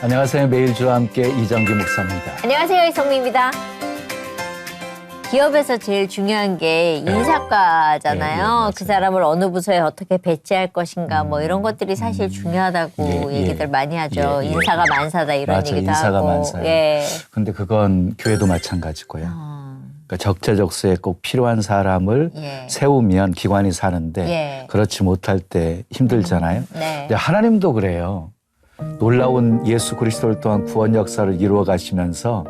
안녕하세요. 매일 주와 함께 이정기 목사입니다. 안녕하세요. 이성미입니다. 기업에서 제일 중요한 게 인사과잖아요. 그 사람을 어느 부서에 어떻게 배치할 것인가 뭐 이런 것들이 사실 중요하다고 얘기들 많이 하죠. 인사가 만사다 이런 맞아, 얘기도 인사가 하고. 만사예요. 근데 그건 교회도 마찬가지고요. 그러니까 적재적소에 꼭 필요한 사람을 세우면 기관이 사는데 그렇지 못할 때 힘들잖아요. 근데 하나님도 그래요. 놀라운 예수 그리스도를 통한 구원 역사를 이루어 가시면서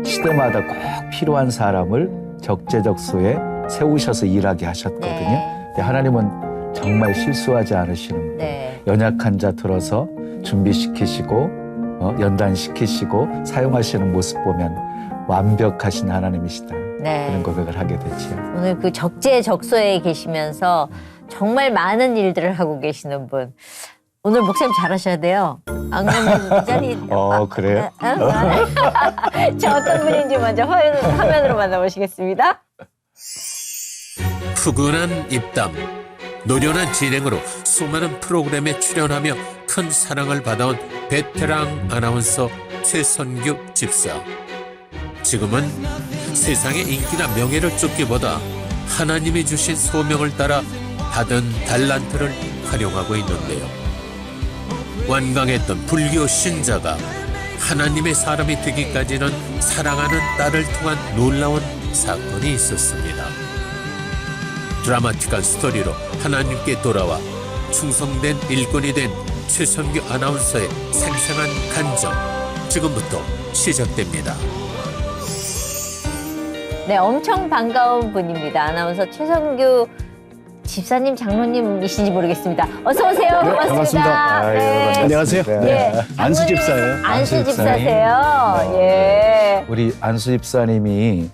시대마다 꼭 필요한 사람을 적재적소에 세우셔서 일하게 하셨거든요. 근데 하나님은 정말 실수하지 않으시는 분. 연약한 자 들어서 준비시키시고 연단시키시고 사용하시는 모습 보면 완벽하신 하나님이시다. 그런 고백을 하게 되지요. 오늘 그 적재적소에 계시면서 정말 많은 일들을 하고 계시는 분. 오늘 목사님 잘하셔야 돼요. 안 그러면 이 자리. 그래요? 저 어떤 분인지 먼저 화면으로 만나보시겠습니다. 푸근한 입담, 노련한 진행으로 수많은 프로그램에 출연하며 큰 사랑을 받아온 베테랑 아나운서 최선규 집사. 지금은 세상의 인기나 명예를 쫓기보다 하나님이 주신 소명을 따라 받은 달란트를 활용하고 있는데요. 완강했던 불교 신자가 하나님의 사람이 되기까지는 사랑하는 딸을 통한 놀라운 사건이 있었습니다. 드라마틱한 스토리로 하나님께 돌아와 충성된 일꾼이 된 최선규 아나운서의 생생한 간증, 지금부터 시작됩니다. 네, 엄청 반가운 분입니다. 아나운서 최선규 집사님, 장로님이신지 모르겠습니다. 어서 오세요. 네, 반갑습니다. 네. 안녕하세요. 네. 안수 집사예요. 안수 집사세요. 예. 우리 안수 집사님이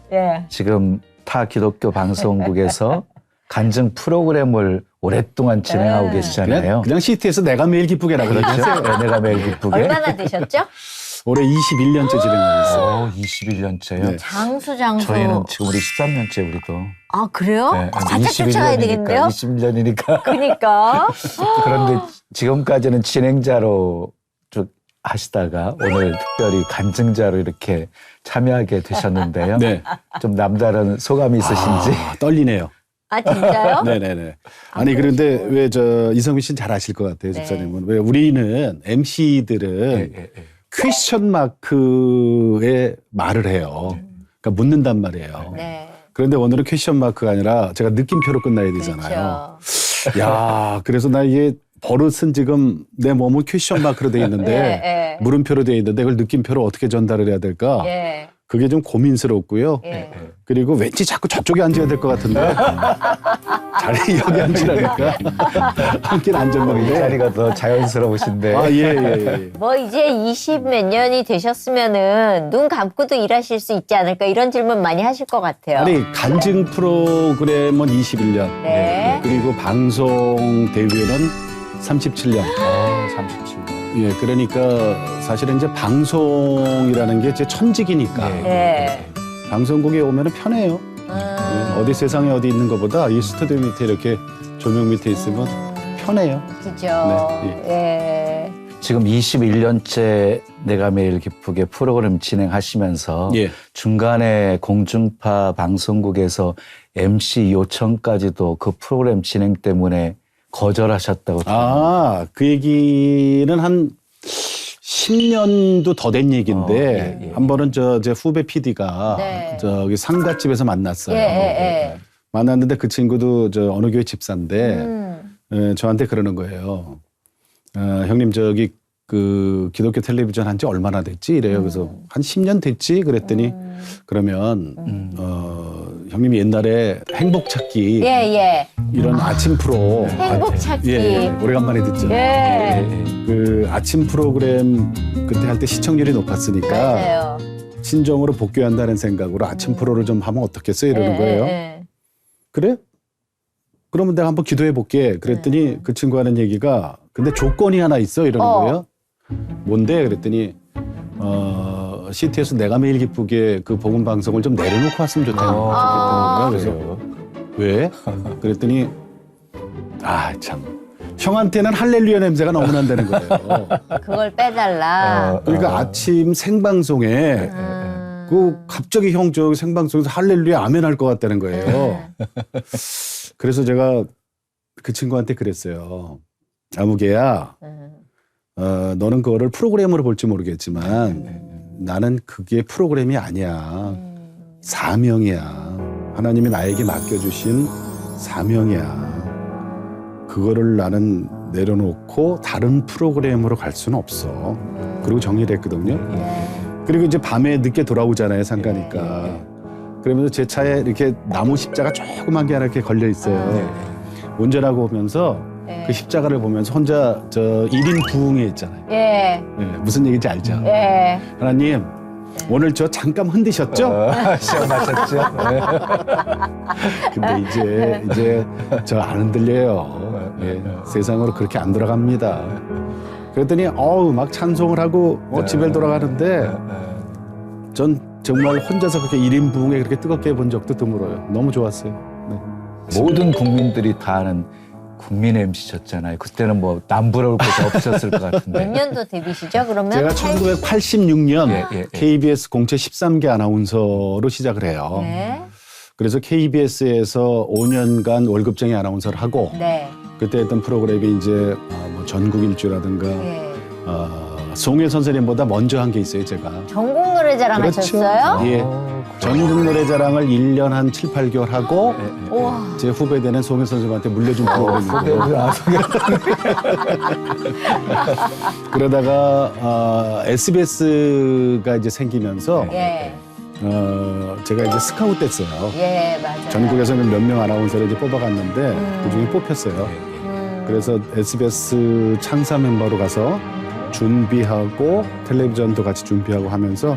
지금 타 기독교 방송국에서 간증 프로그램을 오랫동안 진행하고 계시잖아요. 그냥 시트에서 내가 매일 기쁘게라고 그렇죠? 그러죠. 네, 내가 매일 기쁘게. 얼마나 되셨죠? 올해 21년째 진행하고 있어요. 21년째요? 네. 장수. 저희는 지금 우리 13년째 우리도. 아, 그래요? 네, 바짝 쫓아가야 되겠는데요? 21년이니까. 그러니까. 그런데 지금까지는 진행자로 쭉 하시다가 오늘 특별히 간증자로 이렇게 참여하게 되셨는데요. 네. 좀 남다른 소감이 있으신지. 떨리네요. 아, 진짜요? 네네네. 아니, 그런데 왜 이성민 씨는 잘 아실 것 같아요, 집사님은. 왜 우리는 MC들은 퀘스천 마크에 말을 해요. 그러니까 묻는단 말이에요. 네. 그런데 오늘은 퀘스천 마크가 아니라 제가 느낌표로 끝나야 되잖아요. 그렇죠. 야, 그래서 나 이게 버릇은 지금 내 몸은 퀘스천 마크로 돼 있는데 물음표로 돼 있는데 그걸 느낌표로 어떻게 전달을 해야 될까? 그게 좀 고민스럽고요. 그리고 왠지 자꾸 저쪽에 앉아야 될 것 같은데 자리 여기 앉으라니까 앉긴 이 앉았는데 자리가 더 자연스러우신데. 예. 뭐 이제 20 몇 년이 되셨으면은 눈 감고도 일하실 수 있지 않을까 이런 질문 많이 하실 것 같아요. 아니, 간증 프로그램은 21년 그리고 방송 데뷔는 37년. 37년. 예, 그러니까 사실은 이제 방송이라는 게 제 천직이니까 방송국에 오면은 편해요. 예, 어디 세상에 어디 있는 것보다 이 스튜디오 밑에 이렇게 조명 밑에 있으면 편해요. 그죠. 지금 21년째 내가 매일 기쁘게 프로그램 진행하시면서 중간에 공중파 방송국에서 MC 요청까지도 그 프로그램 진행 때문에 거절하셨다고 들었는데. 그 얘기는 한 10년도 더 된 얘기인데 한 번은 제 후배 PD가 저기 상가집에서 만났어요. 만났는데 그 친구도 어느 교회 집사인데 저한테 그러는 거예요. 형님 저기 그 기독교 텔레비전 한 지 얼마나 됐지? 이래요. 그래서 한 10년 됐지? 그랬더니 그러면 형님이 옛날에 행복찾기 이런 아침 프로 행복찾기 오래간만에 듣죠. 그 아침 프로그램 그때 할 때 시청률이 높았으니까 신정으로 복귀한다는 생각으로 아침 프로를 좀 하면 어떻겠어요? 이러는 거예요. 그래? 그러면 내가 한번 기도해 볼게. 그랬더니 그 친구 하는 얘기가 근데 조건이 하나 있어 이러는 거예요. 뭔데? 그랬더니 시티에서 내가 매일 기쁘게 그 복음 방송을 좀 내려놓고 왔으면 좋겠다는 거예요. 그래서 왜? 그랬더니 참 형한테는 할렐루야 냄새가 너무 난다는 거예요. 그걸 빼달라. 그러니까 아침 생방송에 그 갑자기 형 저 생방송에서 할렐루야 아멘 할 것 같다는 거예요. 그래서 제가 그 친구한테 그랬어요. 아무개야, 너는 그거를 프로그램으로 볼지 모르겠지만 나는 그게 프로그램이 아니야. 사명이야. 하나님이 나에게 맡겨주신 사명이야. 그거를 나는 내려놓고 다른 프로그램으로 갈 수는 없어. 그리고 정리를 했거든요. 그리고 이제 밤에 늦게 돌아오잖아요, 상가니까. 그러면서 제 차에 이렇게 나무 십자가 조그만 게 하나 이렇게 걸려 있어요. 운전하고 오면서 그 십자가를 보면서 혼자 저 1인 부흥회 있잖아요. 예. 예, 무슨 얘기인지 알죠? 예. 하나님, 오늘 저 잠깐 흔드셨죠? 시험 마쳤죠? 근데 이제 저 안 흔들려요. 예, 세상으로 그렇게 안 돌아갑니다. 그랬더니 막 찬송을 하고 집에 돌아가는데 전 정말 혼자서 그렇게 1인 부흥에 그렇게 뜨겁게 본 적도 드물어요. 너무 좋았어요. 네. 모든 국민들이 다 아는 국민 MC셨잖아요. 그때는 뭐 남부러울 것이 없었을 것 같은데. 몇 년도 데뷔시죠? 그러면 제가 1986년 예. KBS 공채 13개 아나운서로 시작을 해요. 네. 그래서 KBS에서 5년간 월급쟁이 아나운서를 하고 네. 그때 했던 프로그램이 이제 뭐 전국 일주라든가 예. 송혜 선생님보다 먼저 한 게 있어요, 제가. 전국 노래자랑 하셨어요? 예. 전국 노래자랑을 1년 한 7, 8개월 하고 우와. 제 후배되는 송혜 선생님한테 물려준 프로그램이에요. 그러다가 SBS가 이제 생기면서 예. 제가 이제 스카웃 됐어요. 예, 맞아요. 전국에서는 몇 명 아나운서를 이제 뽑아갔는데 그중에 뽑혔어요. 그래서 SBS 창사 멤버로 가서 준비하고 텔레비전도 같이 준비하고 하면서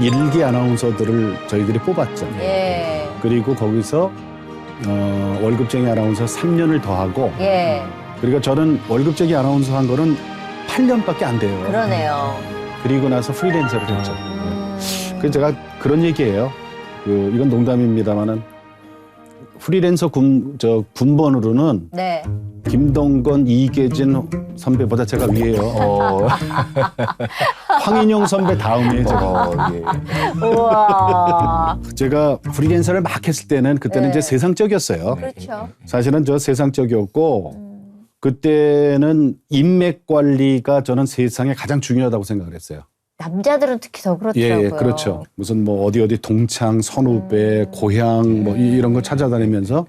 1기 아나운서들을 저희들이 뽑았죠. 예. 그리고 거기서 월급쟁이 아나운서 3년을 더 하고 예. 그리고 저는 월급쟁이 아나운서 한 거는 8년밖에 안 돼요. 그러네요. 그리고 나서 프리랜서를 했죠. 그래서 제가 그런 얘기예요. 이건 농담입니다만은 프리랜서 군번으로는 네. 김동건, 이계진 선배보다 제가 위에요. 황인용 선배 다음이에요, 제가. 우와. 제가 프리랜서를 막 했을 때는 그때는 네. 이제 세상적이었어요. 그렇죠. 사실은 저 세상적이었고 그때는 인맥 관리가 저는 세상에 가장 중요하다고 생각을 했어요. 남자들은 특히 더 그렇더라고요. 예, 그렇죠. 무슨 뭐 어디 동창, 선후배, 고향 뭐 이런 거 찾아다니면서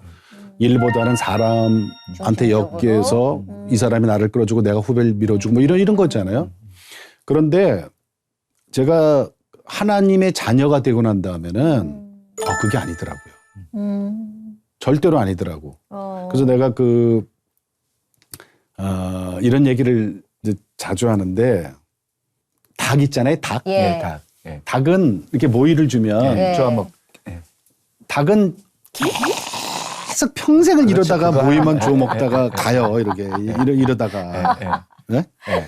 일보다는 사람한테 엮여서 이 사람이 나를 끌어주고 내가 후배를 밀어주고 뭐 이런 거잖아요. 그런데 제가 하나님의 자녀가 되고 난 다음에는 그게 아니더라고요. 절대로 아니더라고. 그래서 내가 이런 얘기를 이제 자주 하는데 닭 있잖아요, 닭. 예. 네, 닭. 예. 닭은 이렇게 모이를 주면 예. 저 한번 닭은 계속 평생을 이러다가 그거 모이만 주워 먹다가 가요, 이렇게 이러다가. 네?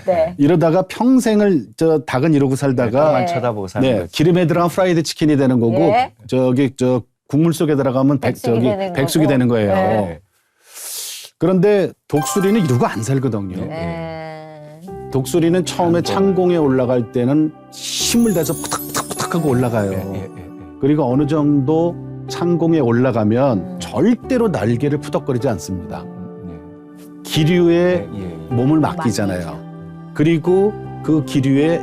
네. 이러다가 평생을 저 닭은 이러고 살다가 닭만 쳐다보고 사는 네, 거지. 기름에 들어간 프라이드 치킨이 되는 거고 예. 저 국물 속에 들어가면 백숙이 되는 백숙이 거고. 되는 거예요. 네. 그런데 독수리는 이러고 안 살거든요. 네. 독수리는 처음에 창공에 올라갈 때는 힘을 다해서 푸탁푸탁 하고 올라가요. 그리고 어느 정도 창공에 올라가면 절대로 날개를 푸덕거리지 않습니다. 기류에 몸을 맡기잖아요. 그리고 그 기류에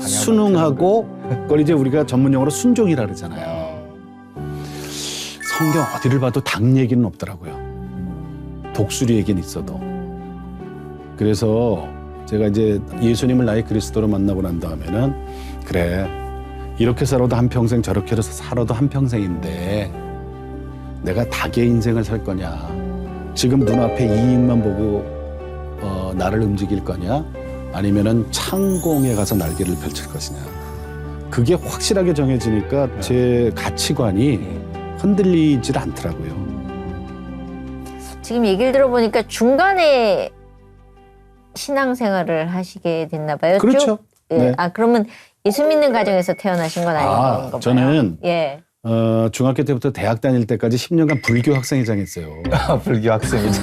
순응하고 그걸 이제 우리가 전문용어로 순종이라 그러잖아요. 성경 어디를 봐도 닭 얘기는 없더라고요. 독수리 얘기는 있어도. 그래서 제가 이제 예수님을 나의 그리스도로 만나고 난 다음에는 그래, 이렇게 살아도 한평생 저렇게 살아도 한평생인데 내가 닭의 인생을 살 거냐, 지금 눈앞에 이익만 보고 나를 움직일 거냐, 아니면은 창공에 가서 날개를 펼칠 것이냐. 그게 확실하게 정해지니까 제 가치관이 흔들리질 않더라고요. 지금 얘기를 들어보니까 중간에 신앙생활을 하시게 됐나 봐요. 그렇죠. 쭉? 예. 네. 그러면 예수 믿는 가정에서 태어나신 건 아닌 건가요? 저는 예. 중학교 때부터 대학 다닐 때까지 10년간 불교 학생회장 했어요. 불교 학생이죠.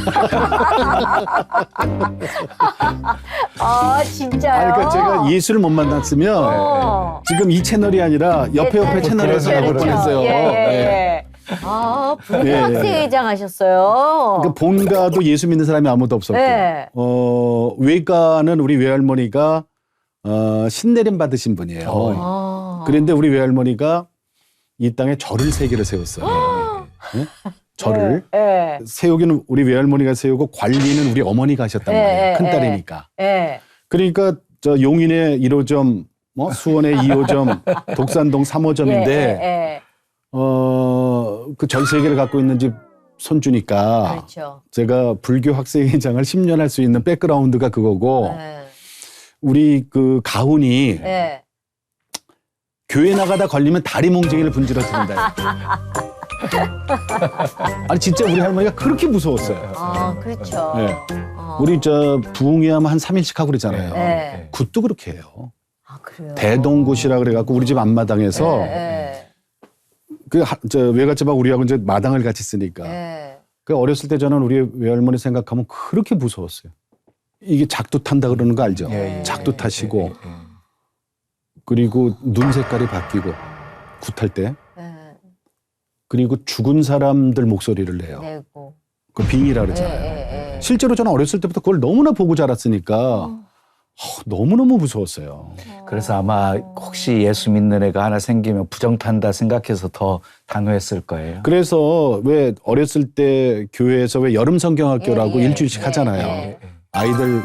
아, 진짜요? 그러니까 제가 예수를 못 만났으면 지금 이 채널이 아니라 옆에 채널에서 나올 뻔했어요. 예. 아, 불교 예, 예. 학생회장 하셨어요. 그러니까 본가도 예수 믿는 사람이 아무도 없었고, 네. 외가는 우리 외할머니가 신내림 받으신 분이에요. 아. 그런데 우리 외할머니가 이 땅에 절을 3개를 세웠어요. 네? 절을 예. 세우기는 우리 외할머니가 세우고 관리는 우리 어머니가 하셨단 말이에요. 큰 딸이니까. 예. 그러니까 저 용인의 1호점, 수원의 2호점, 독산동 3호점인데 예. 그 절 3개를 갖고 있는 집 손주니까 그렇죠. 제가 불교 학생회장을 10년 할 수 있는 백그라운드가 그거고 예. 우리 그 가훈이 예. 교회 나가다 걸리면 다리 몽둥이를 분질러준다. 아니 진짜 우리 할머니가 그렇게 무서웠어요. 아, 그렇죠. 네. 어. 우리 저 부흥회하면 한 3일씩 하고 그러잖아요. 네. 굿도 그렇게 해요. 아, 그래요. 대동굿이라 그래갖고 우리 집 앞마당에서 예. 저 외갓집하고 우리하고 이제 마당을 같이 쓰니까 예. 그 어렸을 때 저는 우리 외할머니 생각하면 그렇게 무서웠어요. 이게 작두 탄다 그러는 거 알죠? 작두 타시고 그리고 눈 색깔이 바뀌고 굿할 때 예. 그리고 죽은 사람들 목소리를 내요. 내고. 그 빙이라 그러잖아요. 예. 실제로 저는 어렸을 때부터 그걸 너무나 보고 자랐으니까 너무너무 무서웠어요. 그래서 아마 혹시 예수 믿는 애가 하나 생기면 부정탄다 생각해서 더 단호했을 거예요. 그래서 왜 어렸을 때 교회에서 왜 여름 성경학교라고 예, 예. 이일주일씩 하잖아요. 예. 아이들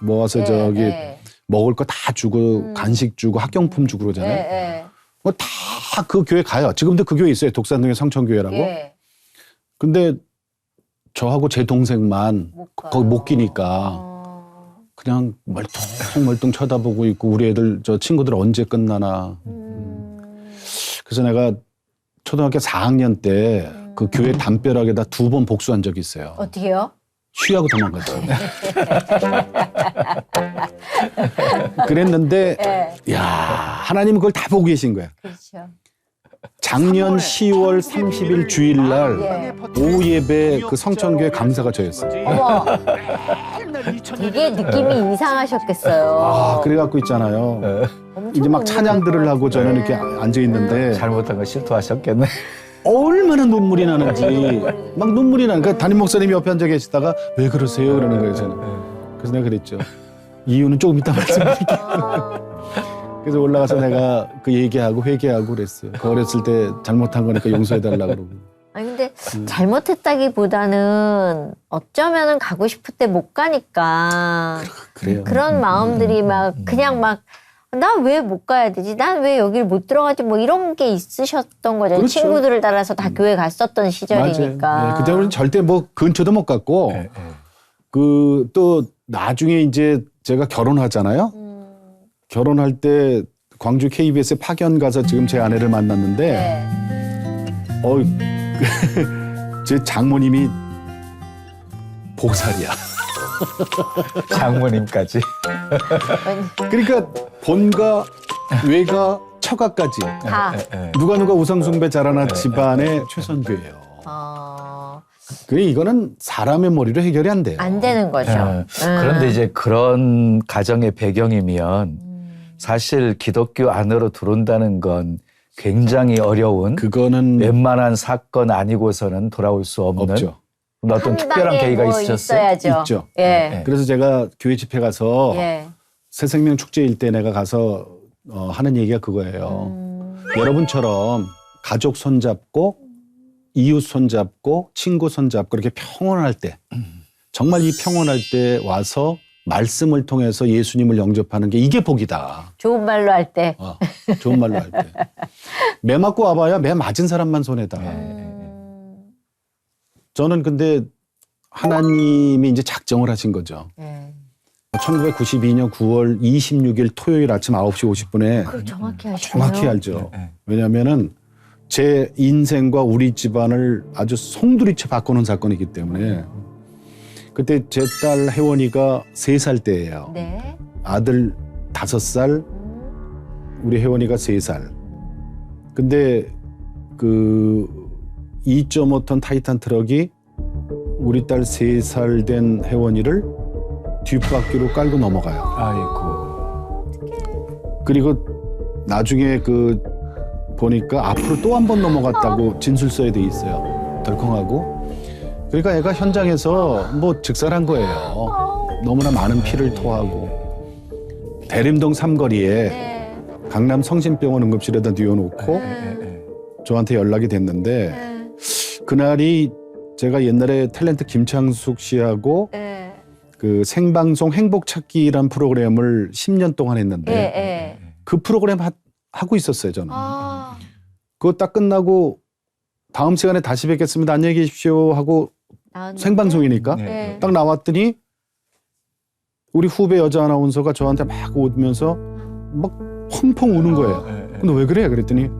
모아서 저기 예. 먹을 거 다 주고 간식 주고 학용품 주고 그러잖아요. 예. 다 그 교회 가요. 지금도 그 교회 있어요. 독산동에 성천교회라고. 예. 근데 저하고 제 동생만 못 가요. 거기 못 끼니까 그냥 멀뚱멀뚱 쳐다보고 있고 우리 애들 저 친구들 언제 끝나나. 그래서 내가 초등학교 4학년 때 그 교회 담벼락에다 2번 복수한 적이 있어요. 어떻게요? 쉬하고 도망갔죠. 그랬는데 야 하나님은 그걸 다 보고 계신 거야. 그렇죠. 작년 10월 30일 주일날 오후 예배 그 성천교회 강사가 저였어요. 어머. 되게 느낌이 이상하셨겠어요. 그래갖고 있잖아요. 엄청 이제 막 찬양들을 하고 저는 이렇게 앉아 있는데 잘못한 거 실토하셨겠네. 얼마나 눈물이 나는지 막 눈물이 나는. 그러니까 담임 목사님이 옆에 앉아 계시다가 왜 그러세요? 그러는 거예요 저는. 그래서 내가 그랬죠. 이유는 조금 이따 말씀드릴게요. 그래서 올라가서 내가 그 얘기하고 회개하고 그랬어요. 그 어렸을 때 잘못한 거니까 용서해달라고 그러고. 아니 근데 잘못했다기보다는 어쩌면은 가고 싶을 때 못 가니까 그래요. 그런 마음들이 막 그냥 막 나 왜 못 가야 되지? 난 왜 여기를 못 들어가지? 뭐 이런 게 있으셨던 거잖아요. 그렇죠. 친구들을 따라서 다 교회 갔었던 시절이니까. 맞아요. 네, 그때 우리는 절대 뭐 근처도 못 갔고 그 또 나중에 이제 제가 결혼하잖아요. 결혼할 때 광주 KBS에 파견 가서 지금 제 아내를 만났는데 네. 제 장모님이 복살이야. 장모님까지. 그러니까 본가, 외가, 처가까지 다. 누가 우상숭배 잘하는 집안의 최선교예요. 그래 이거는 사람의 머리로 해결이 안 돼요. 안 되는 거죠. 그런데 이제 그런 가정의 배경이면 사실 기독교 안으로 들어온다는 건 굉장히 어려운 그거는 웬만한 사건 아니고서는 돌아올 수 없는 없죠. 어떤 특별한 계기가 뭐 있으셨어요? 있어야죠. 있죠. 예. 그래서 제가 교회 집회 가서 예. 새생명 축제일 때 내가 가서 하는 얘기가 그거예요. 여러분처럼 가족 손잡고 이웃 손잡고 친구 손잡고 이렇게 평온할 때 정말 이 평온할 때 와서 말씀을 통해서 예수님을 영접하는 게 이게 복이다. 좋은 말로 할 때. 좋은 말로 할 때. 매 맞고 와봐야 매 맞은 사람만 손해다. 저는 근데 하나님이 이제 작정을 하신 거죠. 1992년 9월 26일 토요일 아침 9시 50분에 그걸 정확히 하시네요. 정확히 알죠. 왜냐하면은 제 인생과 우리 집안을 아주 송두리째 바꾸는 사건이기 때문에 그때 제 딸 혜원이가 3살 때예요. 네. 아들 5살, 우리 혜원이가 3살. 근데 그 2.5톤 타이탄 트럭이 우리 딸 3살 된 혜원이를 뒷바퀴로 깔고 넘어가요. 아이고. 그리고 나중에 그 보니까 앞으로 또 한 번 넘어갔다고 진술서에 돼 있어요. 덜컹하고. 그러니까 애가 현장에서 뭐 즉사한 거예요. 너무나 많은 피를 토하고. 대림동 삼거리에 강남 성심병원 응급실에다 뉘어놓고 저한테 연락이 됐는데 그날이 제가 옛날에 탤런트 김창숙 씨하고 그 생방송 행복찾기란 프로그램을 10년 동안 했는데 그 프로그램 하고 있었어요, 저는. 그거 딱 끝나고 다음 시간에 다시 뵙겠습니다. 안녕히 계십시오 하고 생방송이니까 딱 나왔더니 우리 후배 여자 아나운서가 저한테 막 오면서 막 펑펑 우는 거예요. 근데 왜 그래? 그랬더니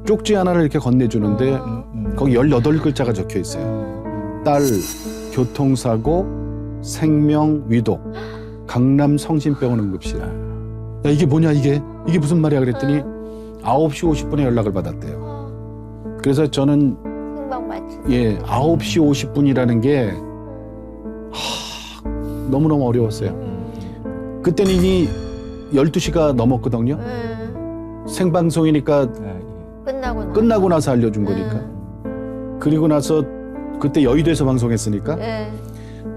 쪽지 하나를 이렇게 건네주는데 거기 18글자가 적혀 있어요. 딸 교통사고 생명 위독 강남 성심병원 응급실. 야, 이게 뭐냐 이게 무슨 말이야 그랬더니 9시 50분에 연락을 받았대요. 그래서 저는 생방 마치. 9시 50분이라는 게 너무너무 어려웠어요. 그때는 이미 12시가 넘었거든요. 생방송이니까 끝나고 나서 알려준 거니까. 그리고 나서 그때 여의도에서 방송했으니까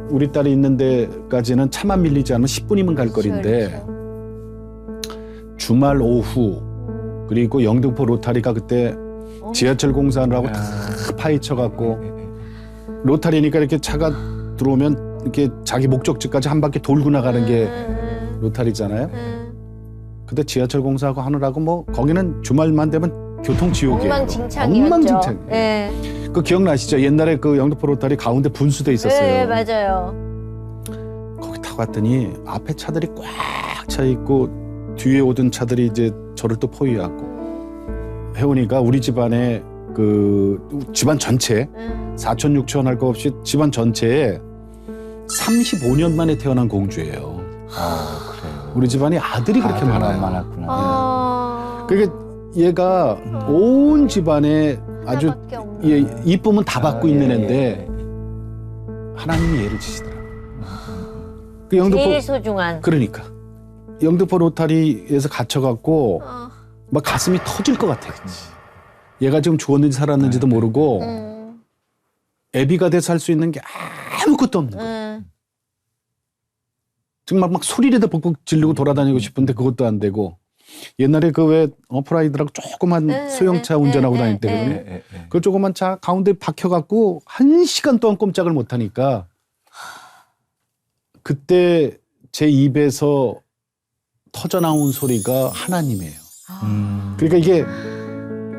우리 딸이 있는 데까지는 차만 밀리지 않으면 10분이면 갈 거리인데 주말 오후 그리고 영등포 로타리가 그때 지하철 공사하느라고 다 파헤쳐갖고 로타리니까 이렇게 차가 들어오면 이렇게 자기 목적지까지 한 바퀴 돌고 나가는 게 로타리잖아요. 그때 지하철 공사하고 하느라고 뭐 거기는 주말만 되면 교통지옥이에요. 엉망진창이었죠. 엉망진창. 그 기억나시죠? 옛날에 그 영등포 로타리 가운데 분수대 있었어요. 네, 맞아요. 거기 타고 갔더니 앞에 차들이 꽉 차 있고 뒤에 오던 차들이 이제 저를 또 포위하고 혜원이가 우리 집안에 그 집안 전체 사촌 육촌 할 거 없이 집안 전체에 35년 만에 태어난 공주예요. 아, 그래요. 우리 집안이 아들이 그렇게 많아요. 많았구나. 그러니까 얘가 온 집안에 아주 이쁨은 다 받고 있는 애인데 하나님이 얘를 주시더라고요. 그 영등포 제일 소중한. 그러니까 영등포 로타리에서 갇혀갖고 막 가슴이 터질 것 같아. 얘가 지금 죽었는지 살았는지도 모르고 애비가 돼서 살 수 있는 게 아무것도 없는 거야. 지금 막 소리라도 벅벅 지르고 돌아다니고 싶은데 그것도 안 되고 옛날에 그 왜 어프라이드라고 조그만 소형차 운전하고 다닐 때거든요. 그 조그만 차 가운데 박혀갖고 1시간 동안 꼼짝을 못하니까 그때 제 입에서 터져나온 소리가 하나님이에요. 그러니까 이게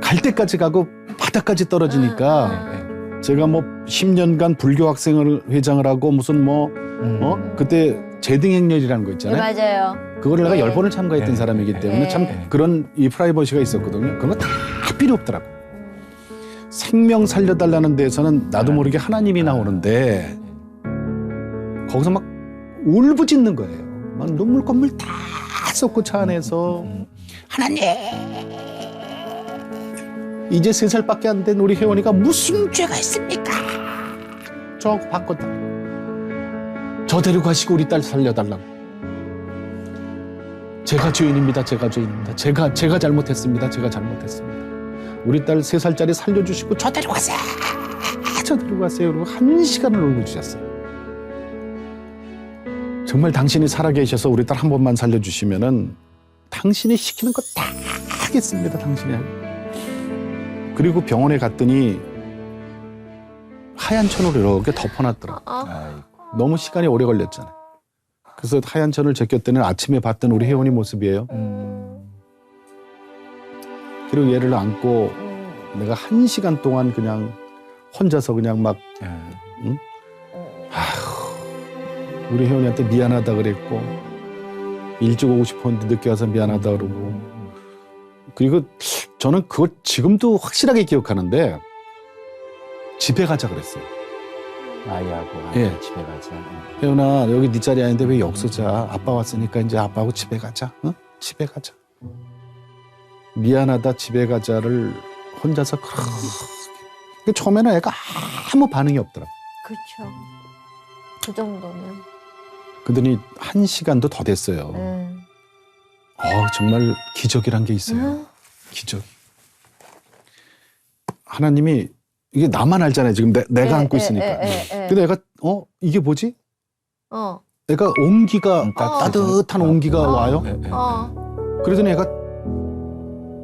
갈 때까지 가고 바닥까지 떨어지니까 제가 뭐 10년간 불교 학생을 회장을 하고 무슨 그때 제등행렬이라는 거 있잖아요. 네, 맞아요. 그거를 내가 10번을 참가했던 사람이기 때문에 참 그런 이 프라이버시가 있었거든요. 그런 거 다 필요 없더라고. 생명 살려달라는 데에서는 나도 모르게 하나님이 나오는데 거기서 막 울부짖는 거예요. 막 눈물 콧물 다 쏟고 차 안에서 하나님 이제 3살밖에 안 된 우리 혜원이가 무슨 죄가 있습니까? 저하고 바꿨다. 저 데리고 가시고 우리 딸 살려달라고. 제가 죄인입니다. 제가 죄인입니다. 제가 잘못했습니다. 제가 잘못했습니다. 우리 딸 3살짜리 살려주시고 저 데리고 가세요. 저 데리고 가세요. 그리고 1시간을 울부짖었어요. 정말 당신이 살아계셔서 우리 딸 한 번만 살려주시면은 당신이 시키는 거 다 하겠습니다. 당신이 하고. 그리고 병원에 갔더니 하얀 천으로 이렇게 덮어놨더라고. 너무 시간이 오래 걸렸잖아요. 그래서 하얀 천을 제꼈더니 아침에 봤던 우리 혜원이 모습이에요. 그리고 얘를 안고 내가 1시간 동안 그냥 혼자서 그냥 막 응? 우리 혜원이한테 미안하다 그랬고 일찍 오고 싶었는데 늦게 와서 미안하다 그러고 그리고 저는 그걸 지금도 확실하게 기억하는데 집에 가자 그랬어요. 아이하고 예. 집에 가자. 혜원아 여기 네 자리 아닌데 왜 여기서 자. 아빠 왔으니까 이제 아빠하고 집에 가자. 응? 집에 가자. 미안하다 집에 가자를 혼자서 그렇게. 처음에는 애가 아무 반응이 없더라고. 그렇죠. 그 정도면. 그러더니 1시간도 더 됐어요. 정말 기적이란 게 있어요. 기적. 하나님이 이게 나만 알잖아요. 지금 내가 안고 있으니까. 근데 애가 이게 뭐지? 애가 온기가 따뜻한 온기가 와요. 그러더니 애가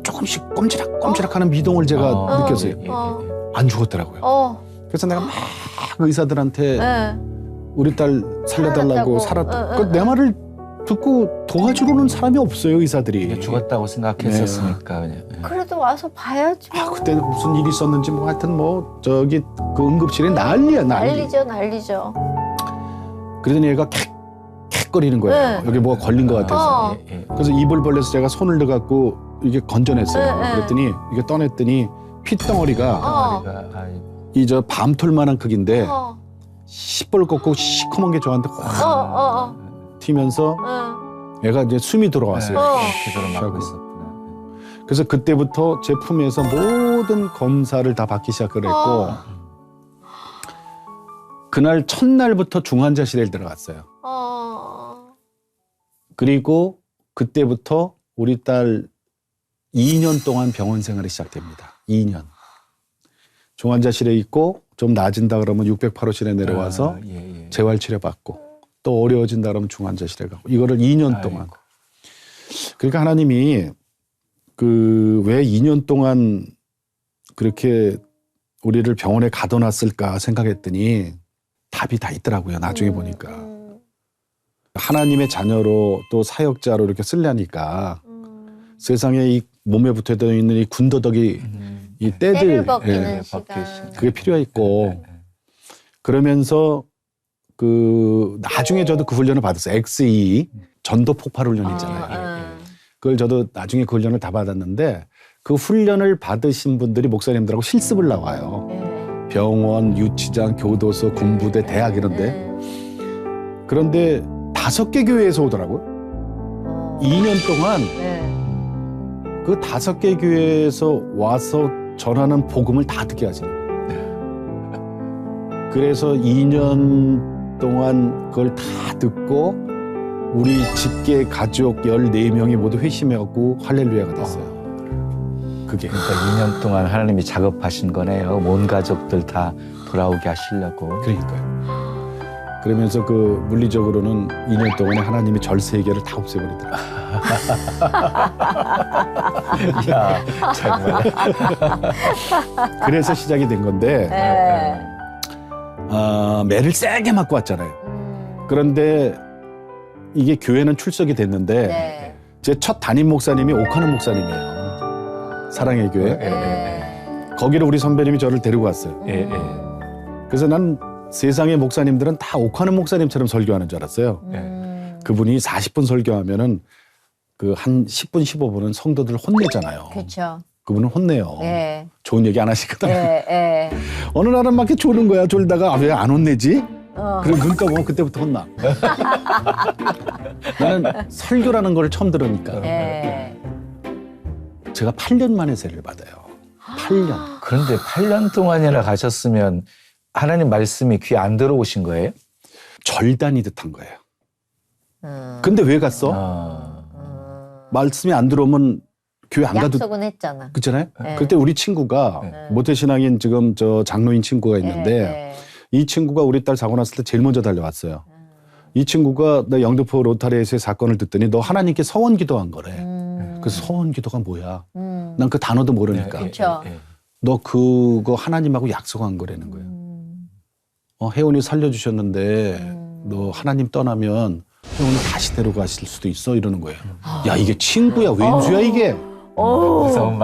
조금씩 꼼지락하는 미동을 제가 느꼈어요. 안 죽었더라고요. 그래서 내가 막 의사들한테 우리 딸 살려달라고 살았다. 내 말을 듣고 도와주려는 사람이 없어요, 의사들이. 죽었다고 생각했었으니까. 그래도 와서 봐야죠. 그때는 무슨 일이 있었는지 하여튼 저기 그 응급실에 난리야. 난리죠. 그러더니 얘가 캑거리는 거예요. 여기 뭐가 걸린 것 같아서. 그래서 입을 벌려서 제가 손을 넣어갖고 이게 건져냈어요. 그랬더니 이게 떠냈더니 핏덩어리가 이 저 밤톨만한 크기인데 시뻘겋고 시커먼 게 저한테 확 튀면서 얘가 이제 숨이 돌아왔어요. 기도를 막고 있었구나. 그래서 그때부터 제 품에서 모든 검사를 다 받기 시작을 했고 그날 첫날부터 중환자실에 들어갔어요. 그리고 그때부터 우리 딸 2년 동안 병원 생활이 시작됩니다. 2년. 중환자실에 있고 좀 나아진다 그러면 608호실에 내려와서 재활치료 받고 또 어려워진다 그러면 중환자실에 가고 이거를 2년 동안. 그러니까 하나님이 왜 2년 동안 그렇게 우리를 병원에 가둬놨을까 생각했더니 답이 다 있더라고요. 나중에 보니까. 하나님의 자녀로 또 사역자로 이렇게 쓰려니까 세상에 이 몸에 붙어 있는 이 군더더기 이 때들 벗기는 시간. 그게 필요했고 그러면서 나중에 저도 그 훈련을 받았어요. XE 전도 폭발 훈련 있잖아요. 그걸 저도 나중에 그 훈련을 다 받았는데 그 훈련을 받으신 분들이 목사님들하고 실습을 나와요. 병원, 유치장, 교도소, 군부대, 대학 이런데. 그런데 5개 교회에서 오더라고요. 2년 동안 그 5개 교회에서 와서 전하는 복음을 다 듣게 하시는 거예요. 그래서 2년 동안 그걸 다 듣고 우리 직계 가족 14명이 모두 회심해갖고 할렐루야가 됐어요. 그게. 그러니까 2년 동안 하나님이 작업하신 거네요. 온 가족들 다 돌아오게 하시려고. 그러니까요. 그러면서 물리적으로는 2년 동안에 하나님이 절 3개를 다 없애버리더라고요. 야, 정말. 그래서 시작이 된 건데 매를 세게 맞고 왔잖아요. 그런데 이게 교회는 출석이 됐는데 제 첫 담임 목사님이 오카는 목사님이에요. 사랑의 교회. 거기를 우리 선배님이 저를 데리고 갔어요. 그래서 난 세상의 목사님들은 다 오카는 목사님처럼 설교하는 줄 알았어요. 그분이 40분 설교하면은 한 10분, 15분은 성도들 혼내잖아요. 그렇죠. 그분은 혼내요. 좋은 얘기 안 하시거든. 어느 날은 막 이렇게 조는 거야. 졸다가 왜 안 혼내지? 그럼 눈 떠보면 그때부터 혼나. 나는 설교라는 걸 처음 들으니까. 제가 8년 만에 세례를 받아요. 8년. 그런데 8년 동안이나 가셨으면 하나님 말씀이 귀에 안 들어오신 거예요? 절단이듯 한 거예요. 근데 왜 갔어? 말씀이 안 들어오면 교회 안 가도. 약속은 했잖아. 그렇잖아요. 그때 우리 친구가 모태신앙인 지금 장로인 친구가 있는데 이 친구가 우리 딸 사고 났을 때 제일 먼저 달려왔어요. 이 친구가 나 영등포 로타리에서의 사건을 듣더니 너 하나님께 서원 기도한 거래. 그래서 서원 기도가 뭐야? 난 그 단어도 모르니까. 그렇죠. 너 그거 하나님하고 약속한 거라는 거예요. 혜원이 살려주셨는데 너 하나님 떠나면 혜원이 다시 데려가실 수도 있어 이러는 거예요. 야 이게 친구야 왼수야 이게. 무서운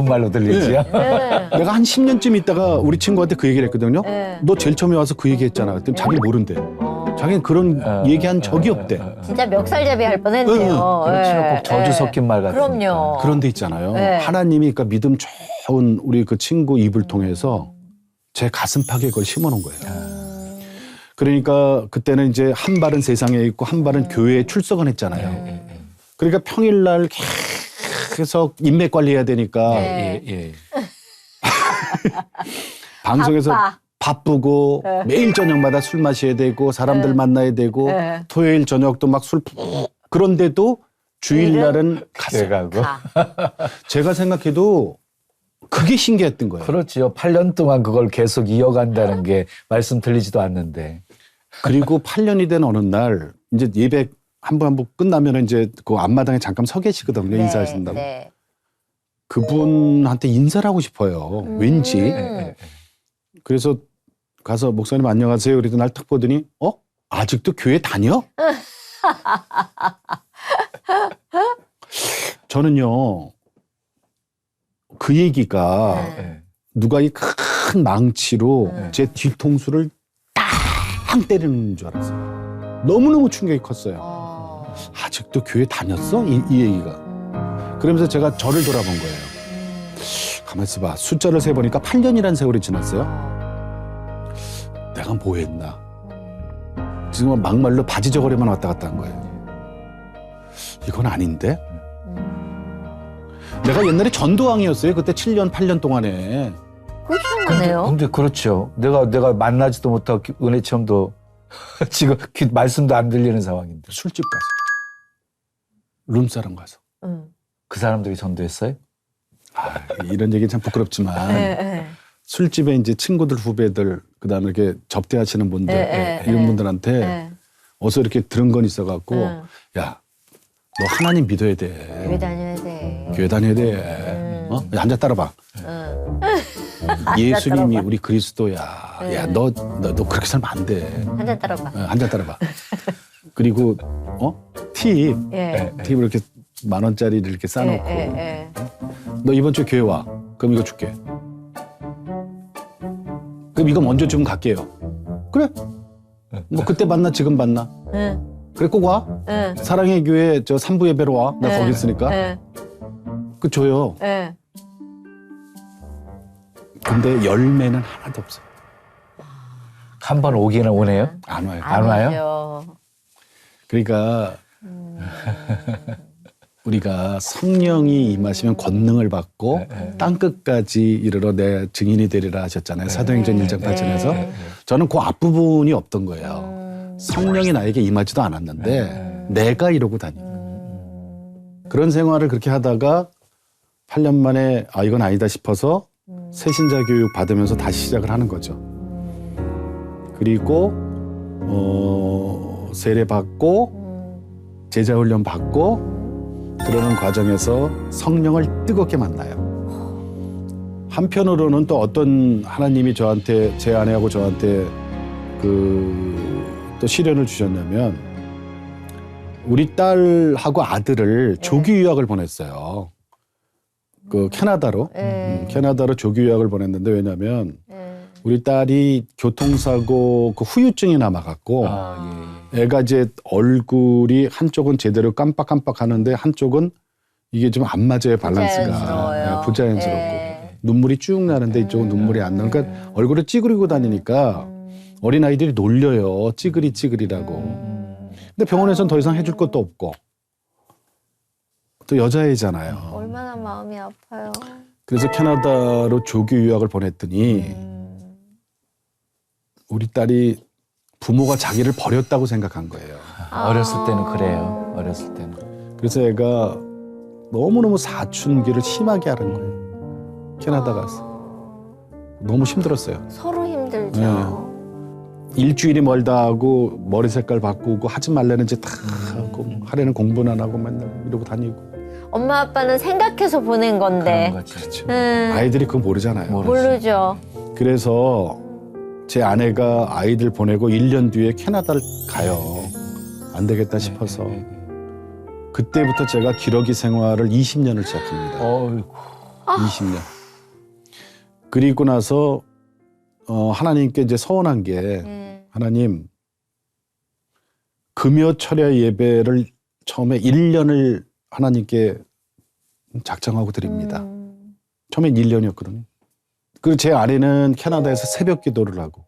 말로 들리지요? 내가 한 10년쯤 있다가 우리 친구한테 그 얘기를 했거든요. 너 제일 처음에 와서 그 얘기 했잖아. 그랬더니 자기 모른대. 자기는 그런 얘기한 적이 없대. 진짜 멱살잡이 할 뻔했네요. 그렇죠. 꼭 저주 섞인 말 같으니까. 그럼요. 그런데 있잖아요. 하나님이 그러니까 믿음 좋은 우리 그 친구 입을 통해서 제 가슴팍에 그걸 심어놓은 거예요. 그러니까 그때는 이제 한 발은 세상에 있고 한 발은 교회에 출석은 했잖아요. 그러니까 평일날 계속 인맥 관리해야 되니까 방송에서 바빠. 바쁘고 매일 저녁마다 술 마셔야 되고 사람들 만나야 되고 토요일 저녁도 막 술 그런데도 주일날은 갔어요. 가고. 제가 생각해도 그게 신기했던 거예요. 그렇지요. 8년 동안 그걸 계속 이어간다는 게 말씀 들리지도 않는데. 그리고 8년이 된 어느 날 이제 예배 한 번 끝나면 이제 그 앞마당에 잠깐 서 계시거든요. 인사하신다고. 네. 그분한테 인사를 하고 싶어요. 왠지. 그래서 가서 목사님 안녕하세요. 그래도 날 딱 보더니 아직도 교회 다녀? 저는요. 그 얘기가 누가 이 큰 망치로 제 뒤통수를 땅 때리는 줄 알았어요. 너무너무 충격이 컸어요. 아직도 교회 다녔어? 이 얘기가. 그러면서 제가 저를 돌아본 거예요. 가만히 있어봐. 숫자를 세보니까 8년이라는 세월이 지났어요. 내가 뭐 했나. 지금 막말로 바지 저고리만 왔다 갔다 한 거예요. 이건 아닌데? 내가 옛날에 전도왕이었어요. 그때 7년, 8년 동안에. 그렇네요. 근데 그렇죠. 내가 만나지도 못하고 은혜 체험도 지금 말씀도 안 들리는 상황인데. 술집 가서. 룸사람 가서. 그 사람들이 전도했어요? 이런 얘기 참 부끄럽지만 술집에 이제 친구들, 후배들, 그다음에 이렇게 접대하시는 분들 이런 분들한테 어서 이렇게 들은 건 있어갖고 야, 너 하나님 믿어야 돼. 교회 다녀야 돼. 교회 다녀야 돼. 야, 앉아 따라봐. 예수님이 우리 그리스도야. 야, 너 그렇게 살면 안 돼. 한잔 따라봐. 앉아 따라봐. 그리고 팁 이렇게 10,000원짜리를 이렇게 싸놓고 너 이번 주에 교회 와. 그럼 이거 줄게. 그럼 이거 먼저 주면 갈게요. 그래. 뭐 그때 만나 지금 만나. 그래 꼭 와. 사랑의 교회 저 3부 예배로 와. 나 거기 있으니까. 그 줘요. 근데 열매는 하나도 없어요. 한 번 오기는 오네요? 안 와요. 안 와요? 그러니까 우리가 성령이 임하시면 권능을 받고 땅끝까지 이르러 내 증인이 되리라 하셨잖아요. 사도행전 1장 8절에서. 저는 그 앞부분이 없던 거예요. 성령이 나에게 임하지도 않았는데 내가 이러고 다니는. 그런 생활을 그렇게 하다가 8년 만에 이건 아니다 싶어서 새신자 교육 받으면서 다시 시작을 하는 거죠. 그리고 세례 받고 제자 훈련 받고 그러는 과정에서 성령을 뜨겁게 만나요. 한편으로는 또 어떤 하나님이 저한테 제 아내하고 저한테 또 시련을 주셨냐면 우리 딸하고 아들을 조기 유학을 보냈어요. 그 캐나다로 캐나다로 조기 유학을 보냈는데 왜냐면 우리 딸이 교통사고 그 후유증이 남아갖고 애가 이제 얼굴이 한쪽은 제대로 깜빡깜빡 하는데 한쪽은 이게 좀 안 맞아요, 밸런스가. 부자연스럽고. 눈물이 쭉 나는데 이쪽은 눈물이 안 나니까 얼굴을 찌그리고 다니니까 어린아이들이 놀려요. 찌그리라고. 근데 병원에서는 더 이상 해줄 것도 없고. 또 여자애잖아요. 얼마나 마음이 아파요. 그래서 캐나다로 조기 유학을 보냈더니 우리 딸이 부모가 자기를 버렸다고 생각한 거예요. 어렸을 때는 그래요. 어렸을 때는. 그래서 애가 너무너무 사춘기를 심하게 하는 거예요. 캐나다 가서. 너무 힘들었어요. 서로 힘들죠. 일주일이 멀다 하고 머리 색깔 바꾸고 하지 말라는 짓 다 하고 하려는 공부는 안 하고 맨날 이러고 다니고. 엄마 아빠는 생각해서 보낸 건데. 그렇죠. 아이들이 그거 모르잖아요. 모르죠. 그래서 제 아내가 아이들 보내고 1년 뒤에 캐나다를 가요. 안 되겠다 싶어서. 그때부터 제가 기러기 생활을 20년을 시작합니다. 20년. 그리고 나서 하나님께 이제 서원한 게 하나님 금요 철야 예배를 처음에 1년을 하나님께 작정하고 드립니다. 처음엔 1년이었거든요. 그리고 제 아내는 캐나다에서 새벽 기도를 하고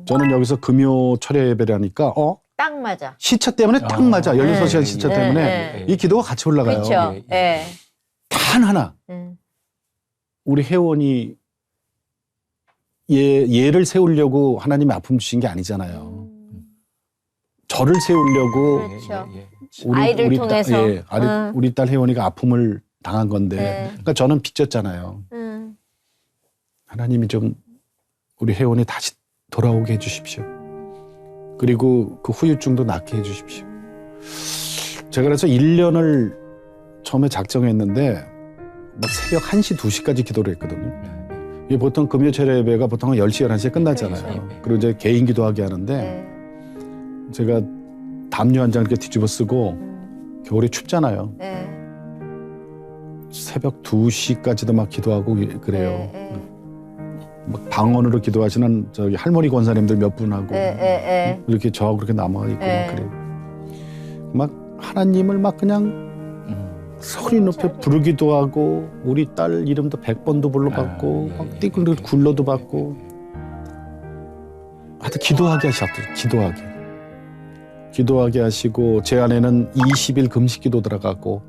저는 여기서 금요 철야 예배를 하니까 딱 맞아. 시차 때문에 딱 맞아. 16시간 시차 때문에 이 기도가 같이 올라가요. 그렇죠. 단 하나 우리 회원이 얘를 세우려고 하나님이 아픔 주신 게 아니잖아요. 저를 세우려고 그렇죠. 아이를 통해서. 우리 딸 혜원이가 아픔을 당한 건데, 네. 그러니까 저는 빚졌잖아요. 하나님이 좀 우리 혜원이 다시 돌아오게 해주십시오. 그리고 그 후유증도 낫게 해주십시오. 제가 그래서 1년을 처음에 작정했는데 막 새벽 1시, 2시까지 기도를 했거든요. 이게 보통 금요철 예배가 보통 10시, 11시에 끝나잖아요. 그렇죠. 그리고 이제 개인 기도하게 하는데 네. 제가 담요 한 장 이렇게 뒤집어 쓰고 겨울에 춥잖아요. 네. 새벽 2시까지도 막 기도하고 그래요. 네. 막 방언으로 기도하시는 저기 할머니 권사님들 몇 분하고 네. 이렇게 저 그렇게 남아 있고 네. 그래요. 막 하나님을 막 그냥 소리 높여 부르기도 하고 우리 딸 이름도 100번도 불러봤고 막 띠끌 굴러도 받고 하여튼 기도하게 하셨더라고요. 기도하게 하시고 제 안에는 20일 금식 기도 들어가고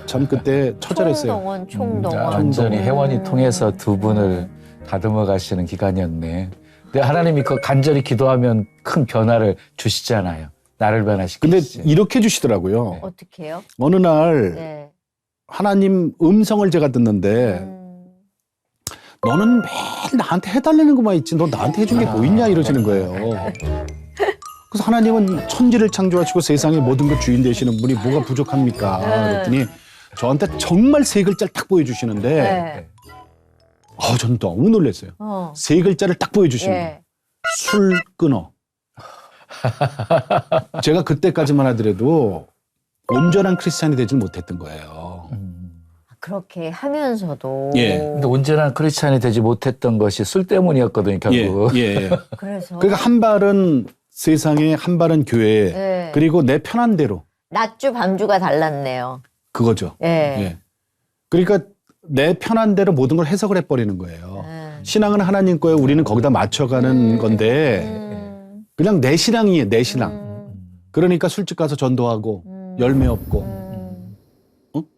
참 그때 처절했어요. 총동원. 완전히 혜원이 통해서 두 분을 다듬어 가시는 기간이었네. 근데 하나님이 그 간절히 기도하면 큰 변화를 주시잖아요. 나를 변화시키시지. 근데 이렇게 주시더라고요. 어떻게 해요? 어느 날 네. 하나님 음성을 제가 듣는데 너는 매일 나한테 해달라는 것만 있지 너 나한테 해준 게 뭐 있냐 이러시는 거예요. 그래서 하나님은 천지를 창조하시고 세상의 모든 것 주인 되시는 분이 뭐가 부족합니까? 그랬더니 저한테 정말 세 글자를 딱 보여주시는데 네. 저는 너무 놀랐어요. 세 글자를 딱 보여주시는 거예요. 술 끊어. 제가 그때까지만 하더라도 온전한 크리스찬이 되지 못했던 거예요. 그렇게 하면서도. 예. 근데 온전한 크리스찬이 되지 못했던 것이 술 때문이었거든요, 결국. 예. 그래서. 그러니까 한 발은 세상에, 한 발은 교회에, 네. 그리고 내 편한 대로. 낮주 밤주가 달랐네요. 그거죠. 예. 예. 그러니까 내 편한 대로 모든 걸 해석을 해버리는 거예요. 신앙은 하나님 거에 우리는 거기다 맞춰가는 건데 그냥 내 신앙이에요, 내 신앙. 그러니까 술집 가서 전도하고 열매 없고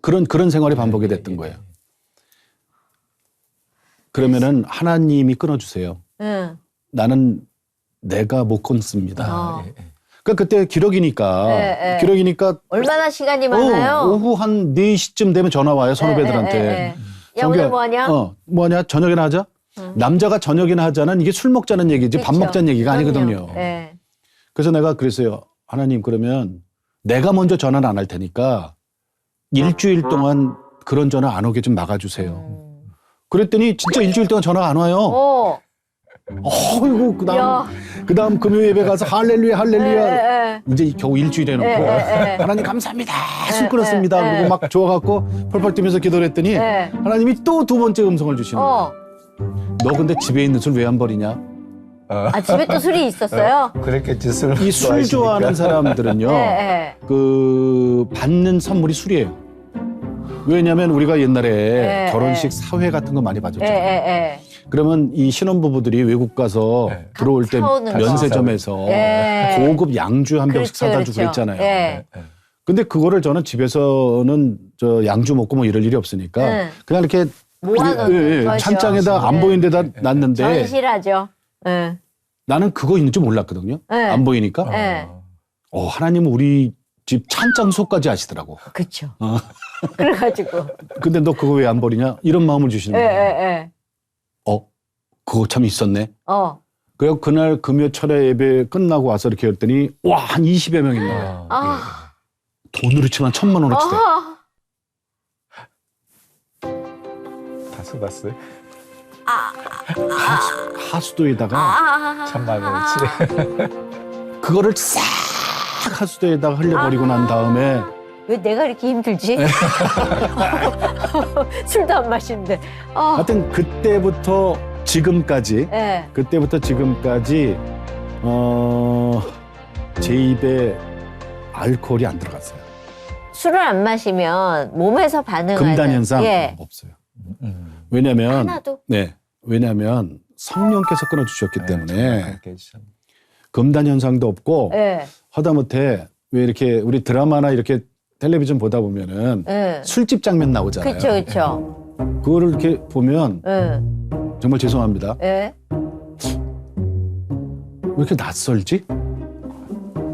그런 생활이 반복이 됐던 거예요. 그러면은 하나님이 끊어주세요. 나는 내가 못 끊습니다. 그러니까 그때 기록이니까 기록이니까 얼마나 시간이 많아요? 오후 한 4시쯤 되면 전화 와요, 선후배들한테. 야, 오늘 뭐하냐? 뭐하냐? 저녁이나 하자? 남자가 저녁이나 하자는 이게 술 먹자는 얘기지 그쵸. 밥 먹자는 얘기가 아니거든요. 네. 그래서 내가 그랬어요. 하나님 그러면 내가 먼저 전화는 안 할 테니까 일주일 동안 그런 전화 안 오게 좀 막아주세요. 그랬더니 진짜 일주일 동안 전화가 안 와요. 어이구 그다음 금요 예배 가서 할렐루야 할렐루야 이제 겨우 일주일 해놓고 하나님 감사합니다 술 끊었습니다 그리고 막 좋아갖고 펄펄 뛰면서 기도를 했더니 하나님이 또 두 번째 음성을 주시는 거예요. 너 근데 집에 있는 술 왜 안 버리냐? 집에 또 술이 있었어요? 그랬겠지, 술. 이 술 좋아하는 사람들은요 그 받는 선물이 술이에요. 왜냐하면 우리가 옛날에 결혼식 사회 같은 거 많이 봐줬잖아요. 그러면 이 신혼부부들이 외국 가서 들어올 때 면세점에서 고급 양주 한 병씩 사다 주고 그랬잖아요. 근데 그거를 저는 집에서는 저 양주 먹고 뭐 이럴 일이 없으니까 그냥 이렇게 모아놓는 찬장에다 안 보이는 데다 놨는데 전실하죠. 나는 그거 있는 줄 몰랐거든요. 안 보이니까. 하나님은 우리 집 찬장 속까지 아시더라고. 그렇죠. 그래가지고. 근데 너 그거 왜 안 버리냐? 이런 마음을 주시는 거예요. 그거 참 있었네. 그래서 그날 금요철에 예배 끝나고 와서 이렇게 했더니 와, 한 20여 명인 거예요. 돈으로 치면 1,000만 원어치 돼. 다 써봤어요? 하수도에다가 1,000만 원어치. 그거를 싹 하수도에다가 흘려버리고 난 다음에 왜 내가 이렇게 힘들지? 술도 안 마시는데. 하여튼 그때부터 지금까지 제 입에 알코올이 안 들어갔어요. 술을 안 마시면 몸에서 반응하는 금단 현상 없어요. 왜냐면 하나도? 왜냐면 성령께서 끊어주셨기 때문에 금단 현상도 없고 하다못해 왜 이렇게 우리 드라마나 이렇게 텔레비전 보다 보면은 술집 장면 나오잖아요. 그렇죠. 그거를 이렇게 보면 예. 정말 죄송합니다. 예. 왜 이렇게 낯설지?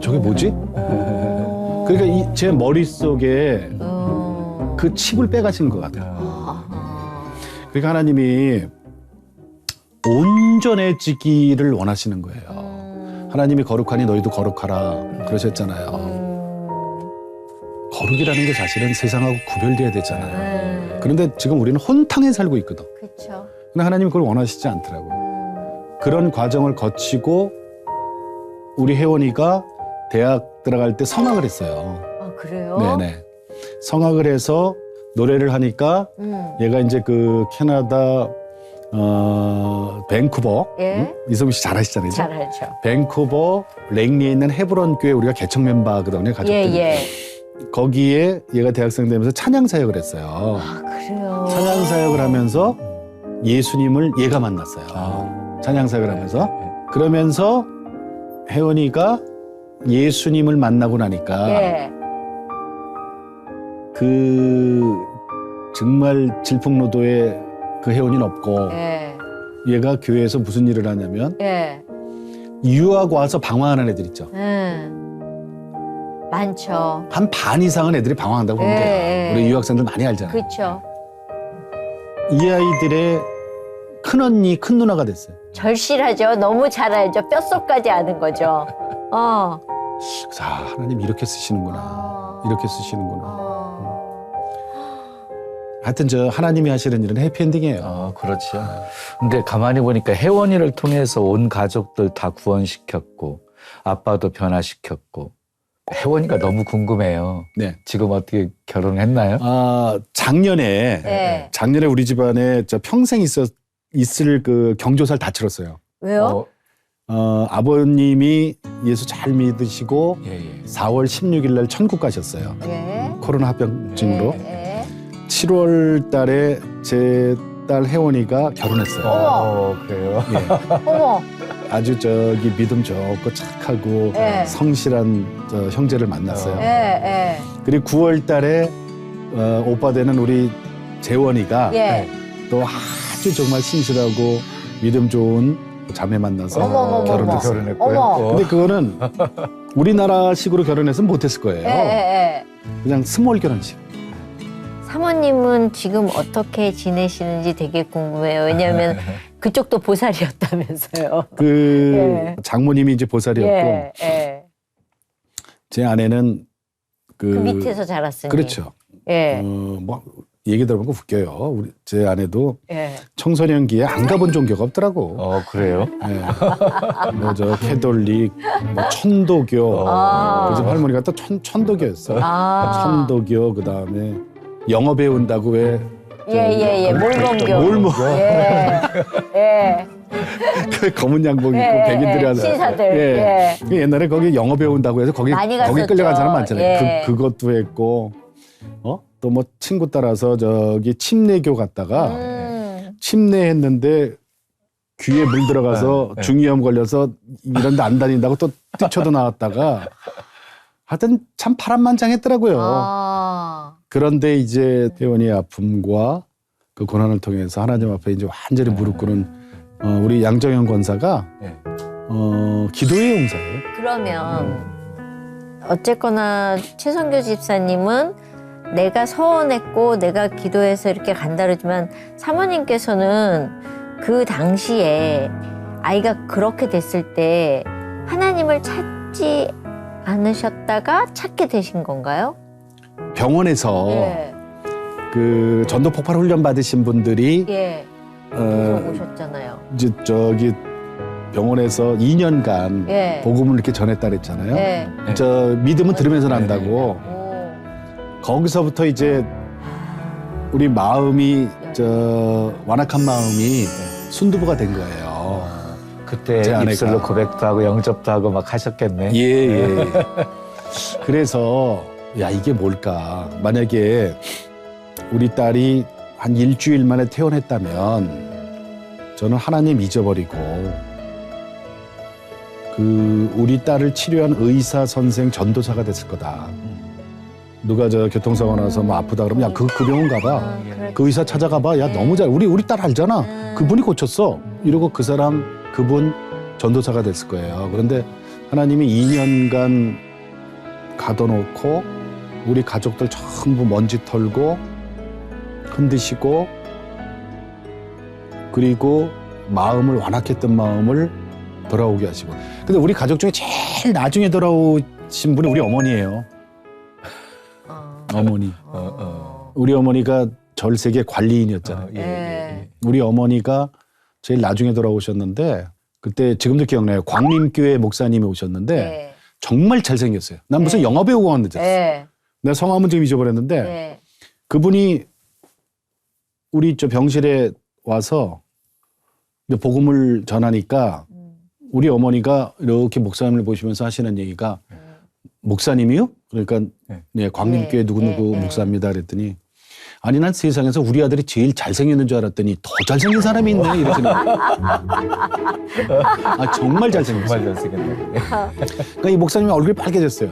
저게 뭐지? 어. 그러니까 제 머릿속에 그 칩을 빼가신 것 같아요. 그러니까 하나님이 온전해지기를 원하시는 거예요. 하나님이 거룩하니 너희도 거룩하라 그러셨잖아요. 거룩이라는 게 사실은 세상하고 구별돼야 되잖아요. 그런데 지금 우리는 혼탕에 살고 있거든. 그렇죠. 근데 하나님이 그걸 원하시지 않더라고요. 그런 과정을 거치고 우리 혜원이가 대학 들어갈 때 성악을 했어요. 아, 그래요? 네네. 성악을 해서 노래를 하니까 얘가 이제 그 캐나다 밴쿠버 예? 이성민 씨 잘 아시잖아요. 잘 알죠. 밴쿠버 랭리에 있는 헤브론 교회 우리가 개척 멤버거든요. 가족들. 예. 거기에 얘가 대학생 되면서 찬양 사역을 했어요. 아, 그래요? 찬양 사역을 하면서 예수님을 얘가 만났어요. 찬양 사역을 하면서. 그러면서 혜원이가 예수님을 만나고 나니까 예. 그 정말 질풍노도에 그 혜원이는 없고 예. 얘가 교회에서 무슨 일을 하냐면 예. 유학 와서 방황하는 애들 있죠. 많죠. 한 반 이상은 애들이 방황한다고 보면 돼요. 우리 유학생들 많이 알잖아요. 그렇죠. 이 아이들의 큰언니, 큰 누나가 됐어요. 절실하죠. 너무 잘 알죠. 뼛속까지 아는 거죠. 그래서 하나님 이렇게 쓰시는구나. 이렇게 쓰시는구나. 하여튼 저 하나님이 하시는 일은 해피엔딩이에요. 그렇죠. 근데 가만히 보니까 혜원이를 통해서 온 가족들 다 구원시켰고 아빠도 변화시켰고 혜원이가 너무 궁금해요. 네. 지금 어떻게 결혼했나요? 작년에 우리 집안에 저 평생 있을 그 경조사를 다 치렀어요. 왜요? 아버님이 예수 잘 믿으시고 예. 4월 16일 날 천국 가셨어요. 예. 코로나 합병증으로. 예. 7월 달에 제 딸 혜원이가 결혼했어요. 그래요? 예. 어머. 아주 믿음 좋고 착하고 예. 성실한 형제를 만났어요. 예. 그리고 9월 달에 오빠 되는 우리 재원이가 예. 또 아주 정말 신실하고 믿음 좋은 자매 만나서 어머. 결혼했어요. 결혼했고요. 근데 그거는 우리나라식으로 결혼했으면 못했을 거예요. 예. 그냥 스몰 결혼식. 사모님은 지금 어떻게 지내시는지 되게 궁금해요. 왜냐하면 그쪽도 보살이었다면서요. 예. 장모님이 이제 보살이었고 예. 제 아내는 그 밑에서 자랐으니. 그렇죠. 예. 뭐 얘기 들어보면 웃겨요. 제 아내도 예. 청소년기에 안 가본 종교가 없더라고. 그래요? 뭐 저 캐톨릭, 뭐 천도교. 그래서 할머니가 또 천도교였어. 천도교 그다음에 영어 배운다고 왜? 예. 몰몬교. 몰몬. 예. 그 검은 양복 입고 백인들이 하는. 신사들. 옛날에 거기 영어 배운다고 해서 거기 끌려간 사람 많잖아요. 예. 그것도 했고, 또 뭐 친구 따라서 침례교 갔다가 침례했는데 귀에 물 들어가서 중이염 걸려서 이런데 안 다닌다고 또 뛰쳐도 나왔다가 하여튼 참 파란만장했더라고요. 그런데 이제 혜원이의 아픔과 그 고난을 통해서 하나님 앞에 이제 완전히 무릎 꿇은 우리 양정현 권사가 기도의 용사예요. 그러면 어쨌거나 최선교 집사님은 내가 서원했고 내가 기도해서 이렇게 간다 그러지만 사모님께서는 그 당시에 아이가 그렇게 됐을 때 하나님을 찾지 않으셨다가 찾게 되신 건가요? 병원에서 그 전도 폭발 훈련 받으신 분들이 오셨잖아요. 이제 병원에서 2년간 복음을 이렇게 전했다 그랬잖아요. 믿음은 들으면서 난다고. 거기서부터 이제 우리 마음이 완악한 마음이 순두부가 된 거예요. 그때 제 아내가. 입술로 고백도 하고 영접도 하고 막 하셨겠네. 예. 그래서 야 이게 뭘까? 만약에 우리 딸이 한 일주일 만에 퇴원했다면 저는 하나님 잊어버리고 그 우리 딸을 치료한 의사 선생 전도사가 됐을 거다. 누가 저 교통사고 나서 뭐 아프다 그러면 야 그 병원 가봐. 그 의사 찾아가봐. 야 너무 잘 우리 딸 알잖아. 그분이 고쳤어. 이러고 그 사람 그분 전도사가 됐을 거예요. 그런데 하나님이 2년간 가둬놓고 우리 가족들 전부 먼지 털고 흔드시고 그리고 마음을 완악했던 마음을 돌아오게 하시고. 근데 우리 가족 중에 제일 나중에 돌아오신 분이 우리 어머니예요. 어머니. 우리 어머니가 절세계 관리인이었잖아요. 우리 어머니가 제일 나중에 돌아오셨는데 그때 지금도 기억나요. 광림교회 목사님이 오셨는데 정말 잘생겼어요. 난 무슨 영화배우가 왔는지 알았어. 내가 성함은 좀 잊어버렸는데 그분이 우리 저 병실에 와서 복음을 전하니까 우리 어머니가 이렇게 목사님을 보시면서 하시는 얘기가 목사님이요? 그러니까 네, 광림교회 누구누구 목사입니다 그랬더니 아니 난 세상에서 우리 아들이 제일 잘생겼는 줄 알았더니 더 잘생긴 사람이 있네 이러시는 거예요. 아 정말 잘생겼어요. 정말 잘생겼네. 그러니까 이 목사님이 얼굴이 빨개졌어요.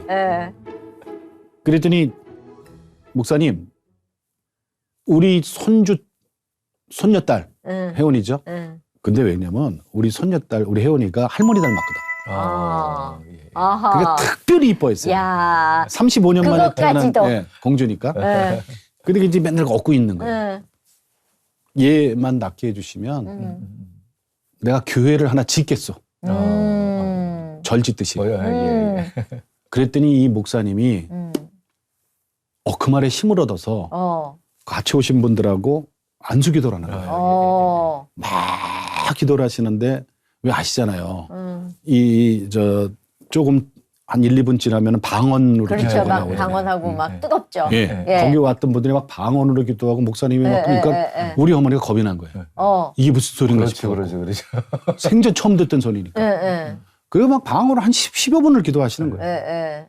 그랬더니 목사님 우리 손녀딸 혜원이죠. 근데 왜냐면 우리 손녀딸 우리 혜원이가 할머니 닮았거든. 그게 특별히 이뻐했어요. 야, 35년 만에 태어난 그것까지도. 공주니까. 그러니까 이제 맨날 얻고 있는 거예요. 얘만 낫게 해주시면 내가 교회를 하나 짓겠어. 절 짓듯이. 그랬더니 이 목사님이 그 말에 힘을 얻어서 같이 오신 분들하고 안수 기도를 하는 거예요. 막 기도를 하시는데 왜 아시잖아요. 조금 한 1, 2분 지나면 방언으로 그렇죠. 기도하고 막 나오잖아요. 방언하고 막 뜨겁죠. 거기 왔던 분들이 막 방언으로 기도하고 목사님이 막 그러니까 우리 어머니가 겁이 난 거예요. 이게 무슨 소리인가 싶어. 그렇죠. 생전 처음 듣던 소리니까. 그리고 막 방언으로 한 10여 분을 기도하시는 거예요.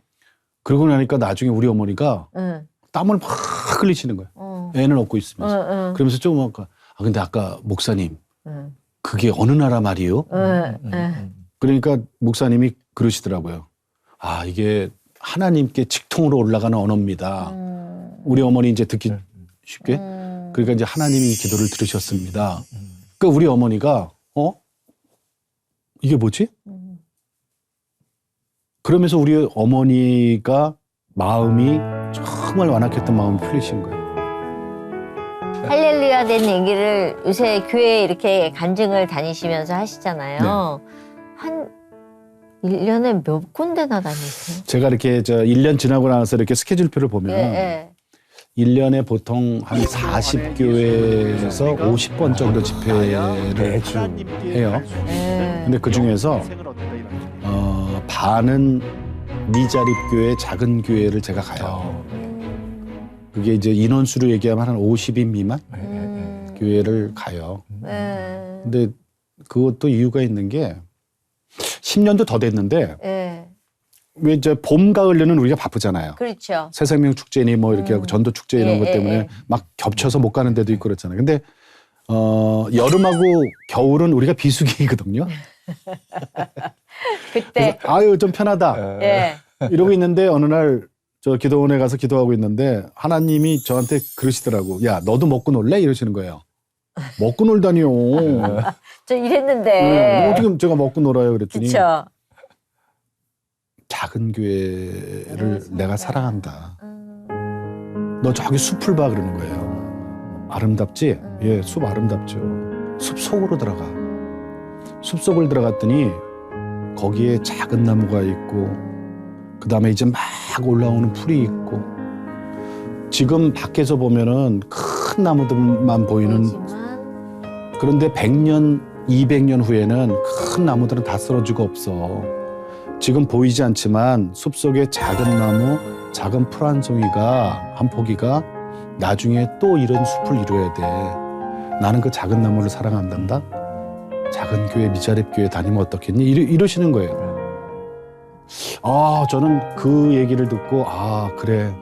그러고 나니까 나중에 우리 어머니가 땀을 막 흘리시는 거예요. 애는 얻고 있으면서. 그러면서 조금 아까 근데 아까 목사님 그게 어느 나라 말이에요? 그러니까 목사님이 그러시더라고요. 아 이게 하나님께 직통으로 올라가는 언어입니다. 우리 어머니 이제 듣기 쉽게. 그러니까 이제 하나님이 이 기도를 들으셨습니다. 그러니까 우리 어머니가 이게 뭐지? 그러면서 우리 어머니가 마음이 정말 완악했던 마음이 풀리신 거예요. 할렐루야 된 얘기를 요새 교회에 이렇게 간증을 다니시면서 하시잖아요. 한 1년에 몇 군데나 다니세요? 제가 이렇게 1년 지나고 나서 이렇게 스케줄표를 보면 1년에 보통 한 40교회에서 50번 정도 집회를 해요. 근데 그 중에서 반은 미자립교회 작은 교회를 제가 가요. 그게 이제 인원수로 얘기하면 한 50인 미만 교회를 가요. 근데 그것도 이유가 있는 게 10년도 더 됐는데 왜 이제 봄, 가을에는 우리가 바쁘잖아요. 그렇죠. 새생명 축제니 뭐 이렇게 하고 전도 축제 이런 것 때문에 막 겹쳐서 못 가는 데도 있고 그렇잖아요. 근데 여름하고 겨울은 우리가 비수기거든요. 그때 아유 좀 편하다. 이러고 있는데 어느 날 저 기도원에 가서 기도하고 있는데 하나님이 저한테 그러시더라고. 야 너도 먹고 놀래? 이러시는 거예요. 먹고 놀다니요. 저 이랬는데. 어떻게 제가 먹고 놀아요? 그랬더니 그쵸. 작은 교회를 내가 사랑한다. 너 저기 숲을 봐 그러는 거예요. 아름답지? 예, 숲 아름답죠. 숲 속으로 들어가. 숲 속을 들어갔더니 거기에 작은 나무가 있고 그 다음에 이제 막 올라오는 풀이 있고 지금 밖에서 보면은 큰 나무들만 보이는 그런데 100년, 200년 후에는 큰 나무들은 다 쓰러지고 없어. 지금 보이지 않지만 숲속에 작은 나무, 작은 풀 한 송이가 한 포기가 나중에 또 이런 숲을 이루어야 돼. 나는 그 작은 나무를 사랑한단다. 작은 교회, 미자립 교회 다니면 어떻겠니? 이러시는 거예요. 저는 그 얘기를 듣고 그래.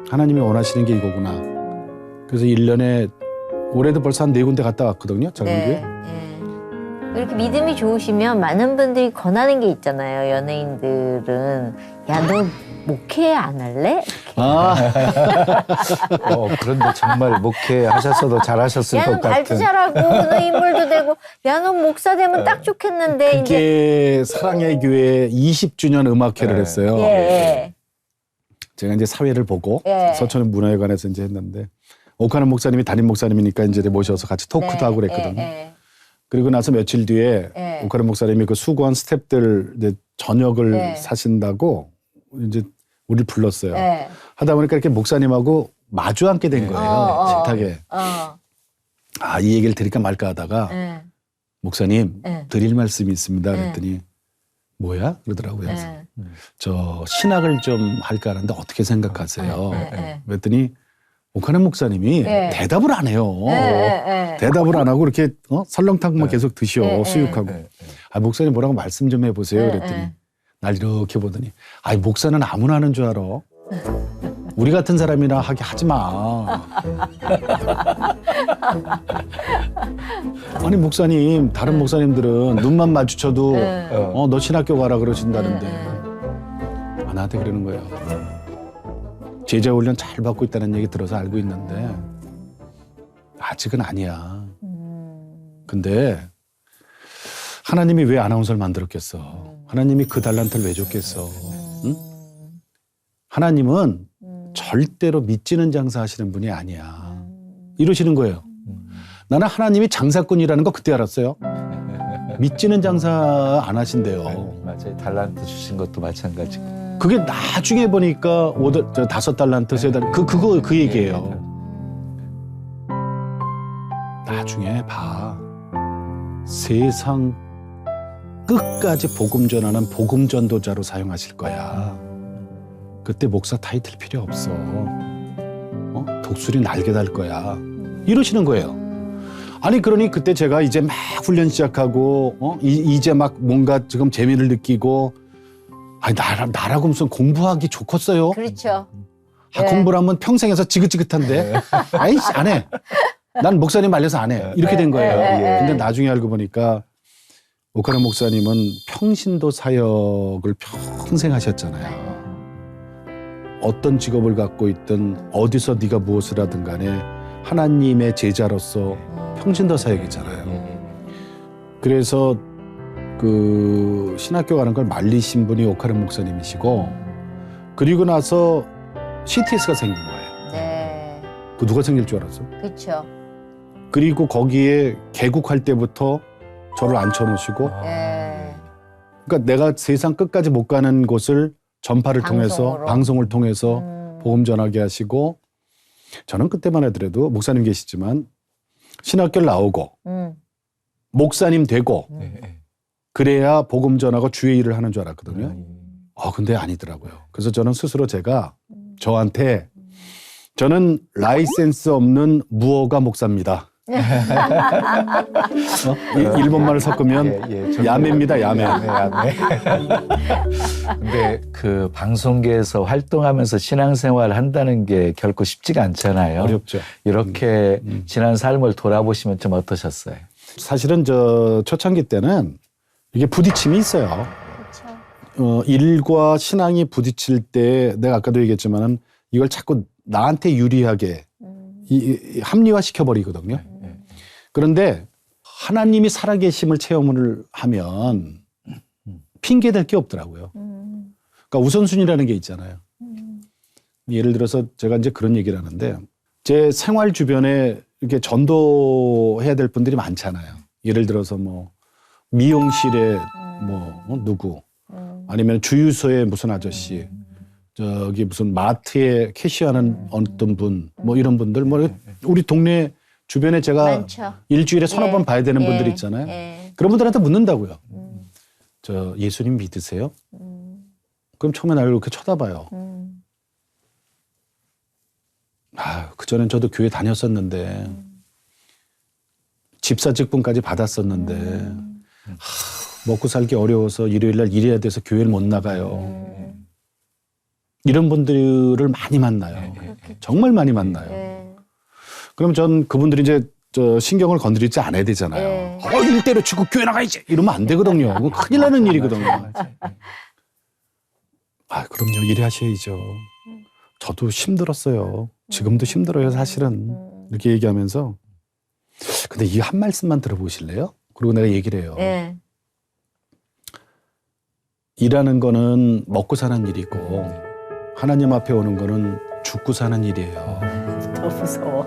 하나님이 원하시는 게 이거구나. 그래서 1년에 올해도 벌써 한 4군데 갔다 왔거든요. 작은 교회. 이렇게 믿음이 좋으시면 많은 분들이 권하는 게 있잖아요. 연예인들은 야 너 목회 안 할래? 이렇게. 그런데 정말 목회하셨어도 잘하셨을 것 야는 같은. 말도 잘하고 너 인물도 되고 야 너 목사 되면 딱 좋겠는데 이제 그게 사랑의 교회 20주년 음악회를 했어요. 예. 제가 이제 사회를 보고 예. 서천의 문화회관에서 이제 했는데 오카는 목사님이 담임 목사님이니까 이제 모셔서 같이 토크도 하고 그랬거든요. 그리고 나서 며칠 뒤에 오카는 목사님이 그 수고한 스태프들 이제 저녁을 사신다고 이제 우리를 불렀어요. 하다 보니까 이렇게 목사님하고 마주 앉게 된 거예요. 식탁에. 이 얘기를 드릴까 말까 하다가 목사님 드릴 말씀이 있습니다. 그랬더니 뭐야? 그러더라고요. 저 신학을 좀 할까 하는데 어떻게 생각하세요? 그랬더니 오카는 목사님이 대답을 안 해요. 대답을 안 하고 이렇게 설렁탕만 계속 드셔 수육하고. 목사님 뭐라고 말씀 좀 해보세요. 그랬더니 날 이렇게 보더니 목사는 아무나 하는 줄 알아. 우리 같은 사람이나 하게 하지 마. 아니 목사님 다른 목사님들은 눈만 마주쳐도 너 신학교 가라 그러신다는데 나한테 그러는 거예요. 제자 훈련 잘 받고 있다는 얘기 들어서 알고 있는데 아직은 아니야. 근데 하나님이 왜 아나운서를 만들었겠어? 하나님이 그 달란트를 왜 줬겠어? 응? 하나님은 절대로 믿지는 장사 하시는 분이 아니야. 이러시는 거예요. 나는 하나님이 장사꾼이라는 거 그때 알았어요. 믿지는 장사 안 하신대요. 맞아요. 달란트 주신 것도 마찬가지고. 그게 나중에 보니까 5달란트, 3달란트, 그 얘기예요. 나중에 봐. 세상 끝까지 복음 전하는 복음 전도자로 사용하실 거야. 그때 목사 타이틀 필요 없어. 독수리 날개 달 거야. 이러시는 거예요. 아니 그러니 그때 제가 이제 막 훈련 시작하고 이제 막 뭔가 지금 재미를 느끼고 나라고 무슨 공부하기 좋겠어요? 그렇죠. 공부를 하면 평생에서 지긋지긋한데 아이씨 안 해. 난 목사님 말려서 안 해. 이렇게 된 거예요. 근데 나중에 알고 보니까 오카는 목사님은 평신도 사역을 평생 하셨잖아요. 어떤 직업을 갖고 있든 어디서 네가 무엇을 하든 간에 하나님의 제자로서 평신도 사역이잖아요. 그래서 그 신학교 가는 걸 말리신 분이 오카는 목사님이시고 그리고 나서 CTS가 생긴 거예요. 그 누가 생길 줄 알았어? 그렇죠. 그리고 거기에 개국할 때부터 저를 앉혀놓으시고 그러니까 내가 세상 끝까지 못 가는 곳을 전파를 통해서 방송을 통해서 복음 전하게 하시고 저는 그때만 하더라도 목사님 계시지만 신학교를 나오고 목사님 되고 그래야 복음 전하고 주의 일을 하는 줄 알았거든요. 근데 아니더라고요. 그래서 저는 스스로 제가 저한테 저는 라이센스 없는 무어가 목사입니다. 일본말을 섞으면 야매입니다. 야매. 근데 그 방송계에서 활동하면서 신앙생활을 한다는 게 결코 쉽지가 않잖아요. 어렵죠. 이렇게 지난 삶을 돌아보시면 좀 어떠셨어요? 사실은 저 초창기 때는 이게 부딪힘이 있어요. 그렇죠. 일과 신앙이 부딪힐 때 내가 아까도 얘기했지만은 이걸 자꾸 나한테 유리하게 합리화시켜버리거든요. 그런데 하나님이 살아계심을 체험을 하면 핑계댈 게 없더라고요. 그러니까 우선순위라는 게 있잖아요. 예를 들어서 제가 이제 그런 얘기를 하는데 제 생활 주변에 이렇게 전도해야 될 분들이 많잖아요. 예를 들어서 뭐 미용실에 뭐 누구 아니면 주유소에 무슨 아저씨 저기 무슨 마트에 캐시하는 어떤 분 뭐 이런 분들 뭐 우리 동네 주변에 제가 많죠. 일주일에 서너 번 봐야 되는 분들 있잖아요. 그런 분들한테 묻는다고요. 저 예수님 믿으세요? 그럼 처음에 나를 이렇게 쳐다봐요. 그전엔 저도 교회 다녔었는데 집사 직분까지 받았었는데 먹고 살기 어려워서 일요일날 일해야 돼서 교회를 못 나가요. 이런 분들을 많이 만나요. 정말 많이 만나요. 그럼 전 그분들이 이제 저 신경을 건드리지 않아야 되잖아요. 일 때려치고 교회 나가야지 이러면 안 되거든요. 그거 큰일 나는 일이거든요. 그럼요. 일하셔야죠. 저도 힘들었어요. 지금도 힘들어요, 사실은. 이렇게 얘기하면서. 근데 이 한 말씀만 들어보실래요? 그리고 내가 얘기를 해요. 예. 일하는 거는 먹고 사는 일이고 하나님 앞에 오는 거는 죽고 사는 일이에요. 더 무서워.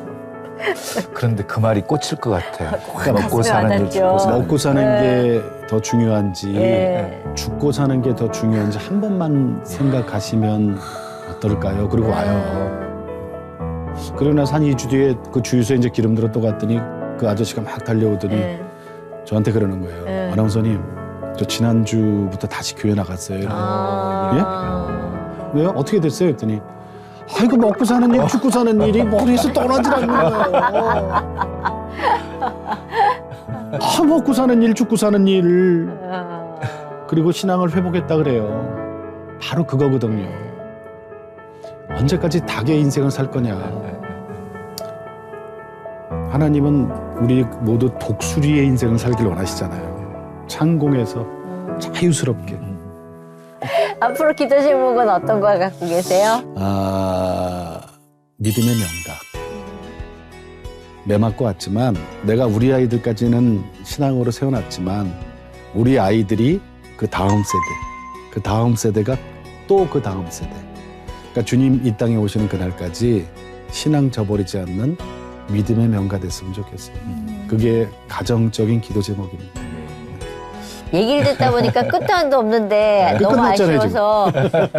그런데 그 말이 꽂힐 것 같아요. 가슴에 먹고 사는 일, 와닿죠. 죽고 사는 일. 먹고 사는 게 더 중요한지 예. 죽고 사는 게 더 중요한지 한 번만 생각하시면 어떨까요? 그리고 와요. 그러고 나서 한 2주 뒤에 그 주유소에 이제 기름 들어 또 갔더니 그 아저씨가 막 달려오더니 예. 저한테 그러는 거예요. 예. 아나운서님, 저 지난주부터 다시 교회 나갔어요. 아. 왜요? 어떻게 됐어요? 했더니 아이고 먹고 사는 일, 죽고 사는 일이 머리에서 떠나질 않는 거예요. 아, 먹고 사는 일, 죽고 사는 일. 그리고 신앙을 회복했다 그래요. 바로 그거거든요. 언제까지 닭의 인생을 살 거냐. 하나님은 우리 모두 독수리의 인생을 살길 원하시잖아요. 창공에서 자유스럽게. 앞으로 기도 제목은 어떤 걸 갖고 계세요? 믿음의 명각. 매 맞고 왔지만 내가 우리 아이들까지는 신앙으로 세워놨지만 우리 아이들이 그 다음 세대, 그 다음 세대가 또 그 다음 세대. 그러니까 주님 이 땅에 오시는 그날까지 신앙 저버리지 않는 믿음의 명가 됐으면 좋겠어요. 그게 가정적인 기도 제목입니다. 얘기를 듣다 보니까 끝도 한도 없는데 너무 끝났잖아요, 아쉬워서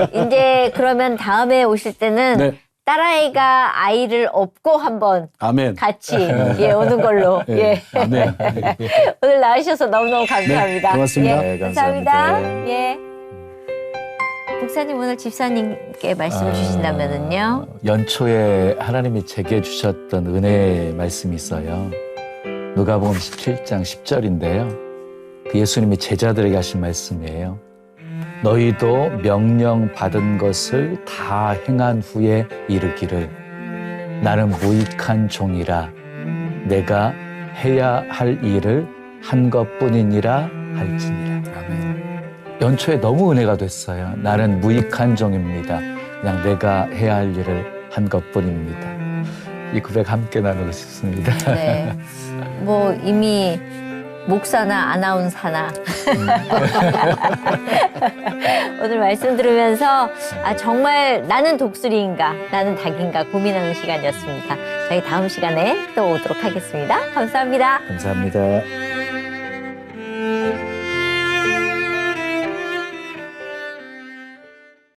이제 그러면 다음에 오실 때는 네. 딸아이가 아이를 업고 한번 아멘. 같이 예, 오는 걸로. 네. 예. 아멘. 오늘 나와주셔서 너무너무 감사합니다. 네, 고맙습니다. 예, 네, 감사합니다. 감사합니다. 예. 목사님 오늘 집사님께 말씀을 주신다면은요. 연초에 하나님이 제게 주셨던 은혜의 말씀이 있어요. 누가복음 17장 10절인데요. 그 예수님이 제자들에게 하신 말씀이에요. 너희도 명령 받은 것을 다 행한 후에 이르기를 나는 무익한 종이라 내가 해야 할 일을 한 것뿐이니라 할지니라. 아멘. 연초에 너무 은혜가 됐어요. 나는 무익한 종입니다. 그냥 내가 해야 할 일을 한 것뿐입니다. 이 고백 함께 나누고 싶습니다. 네. 뭐 이미 목사나 아나운서나 오늘 말씀 들으면서 정말 나는 독수리인가 나는 닭인가 고민하는 시간이었습니다. 저희 다음 시간에 또 오도록 하겠습니다. 감사합니다. 감사합니다.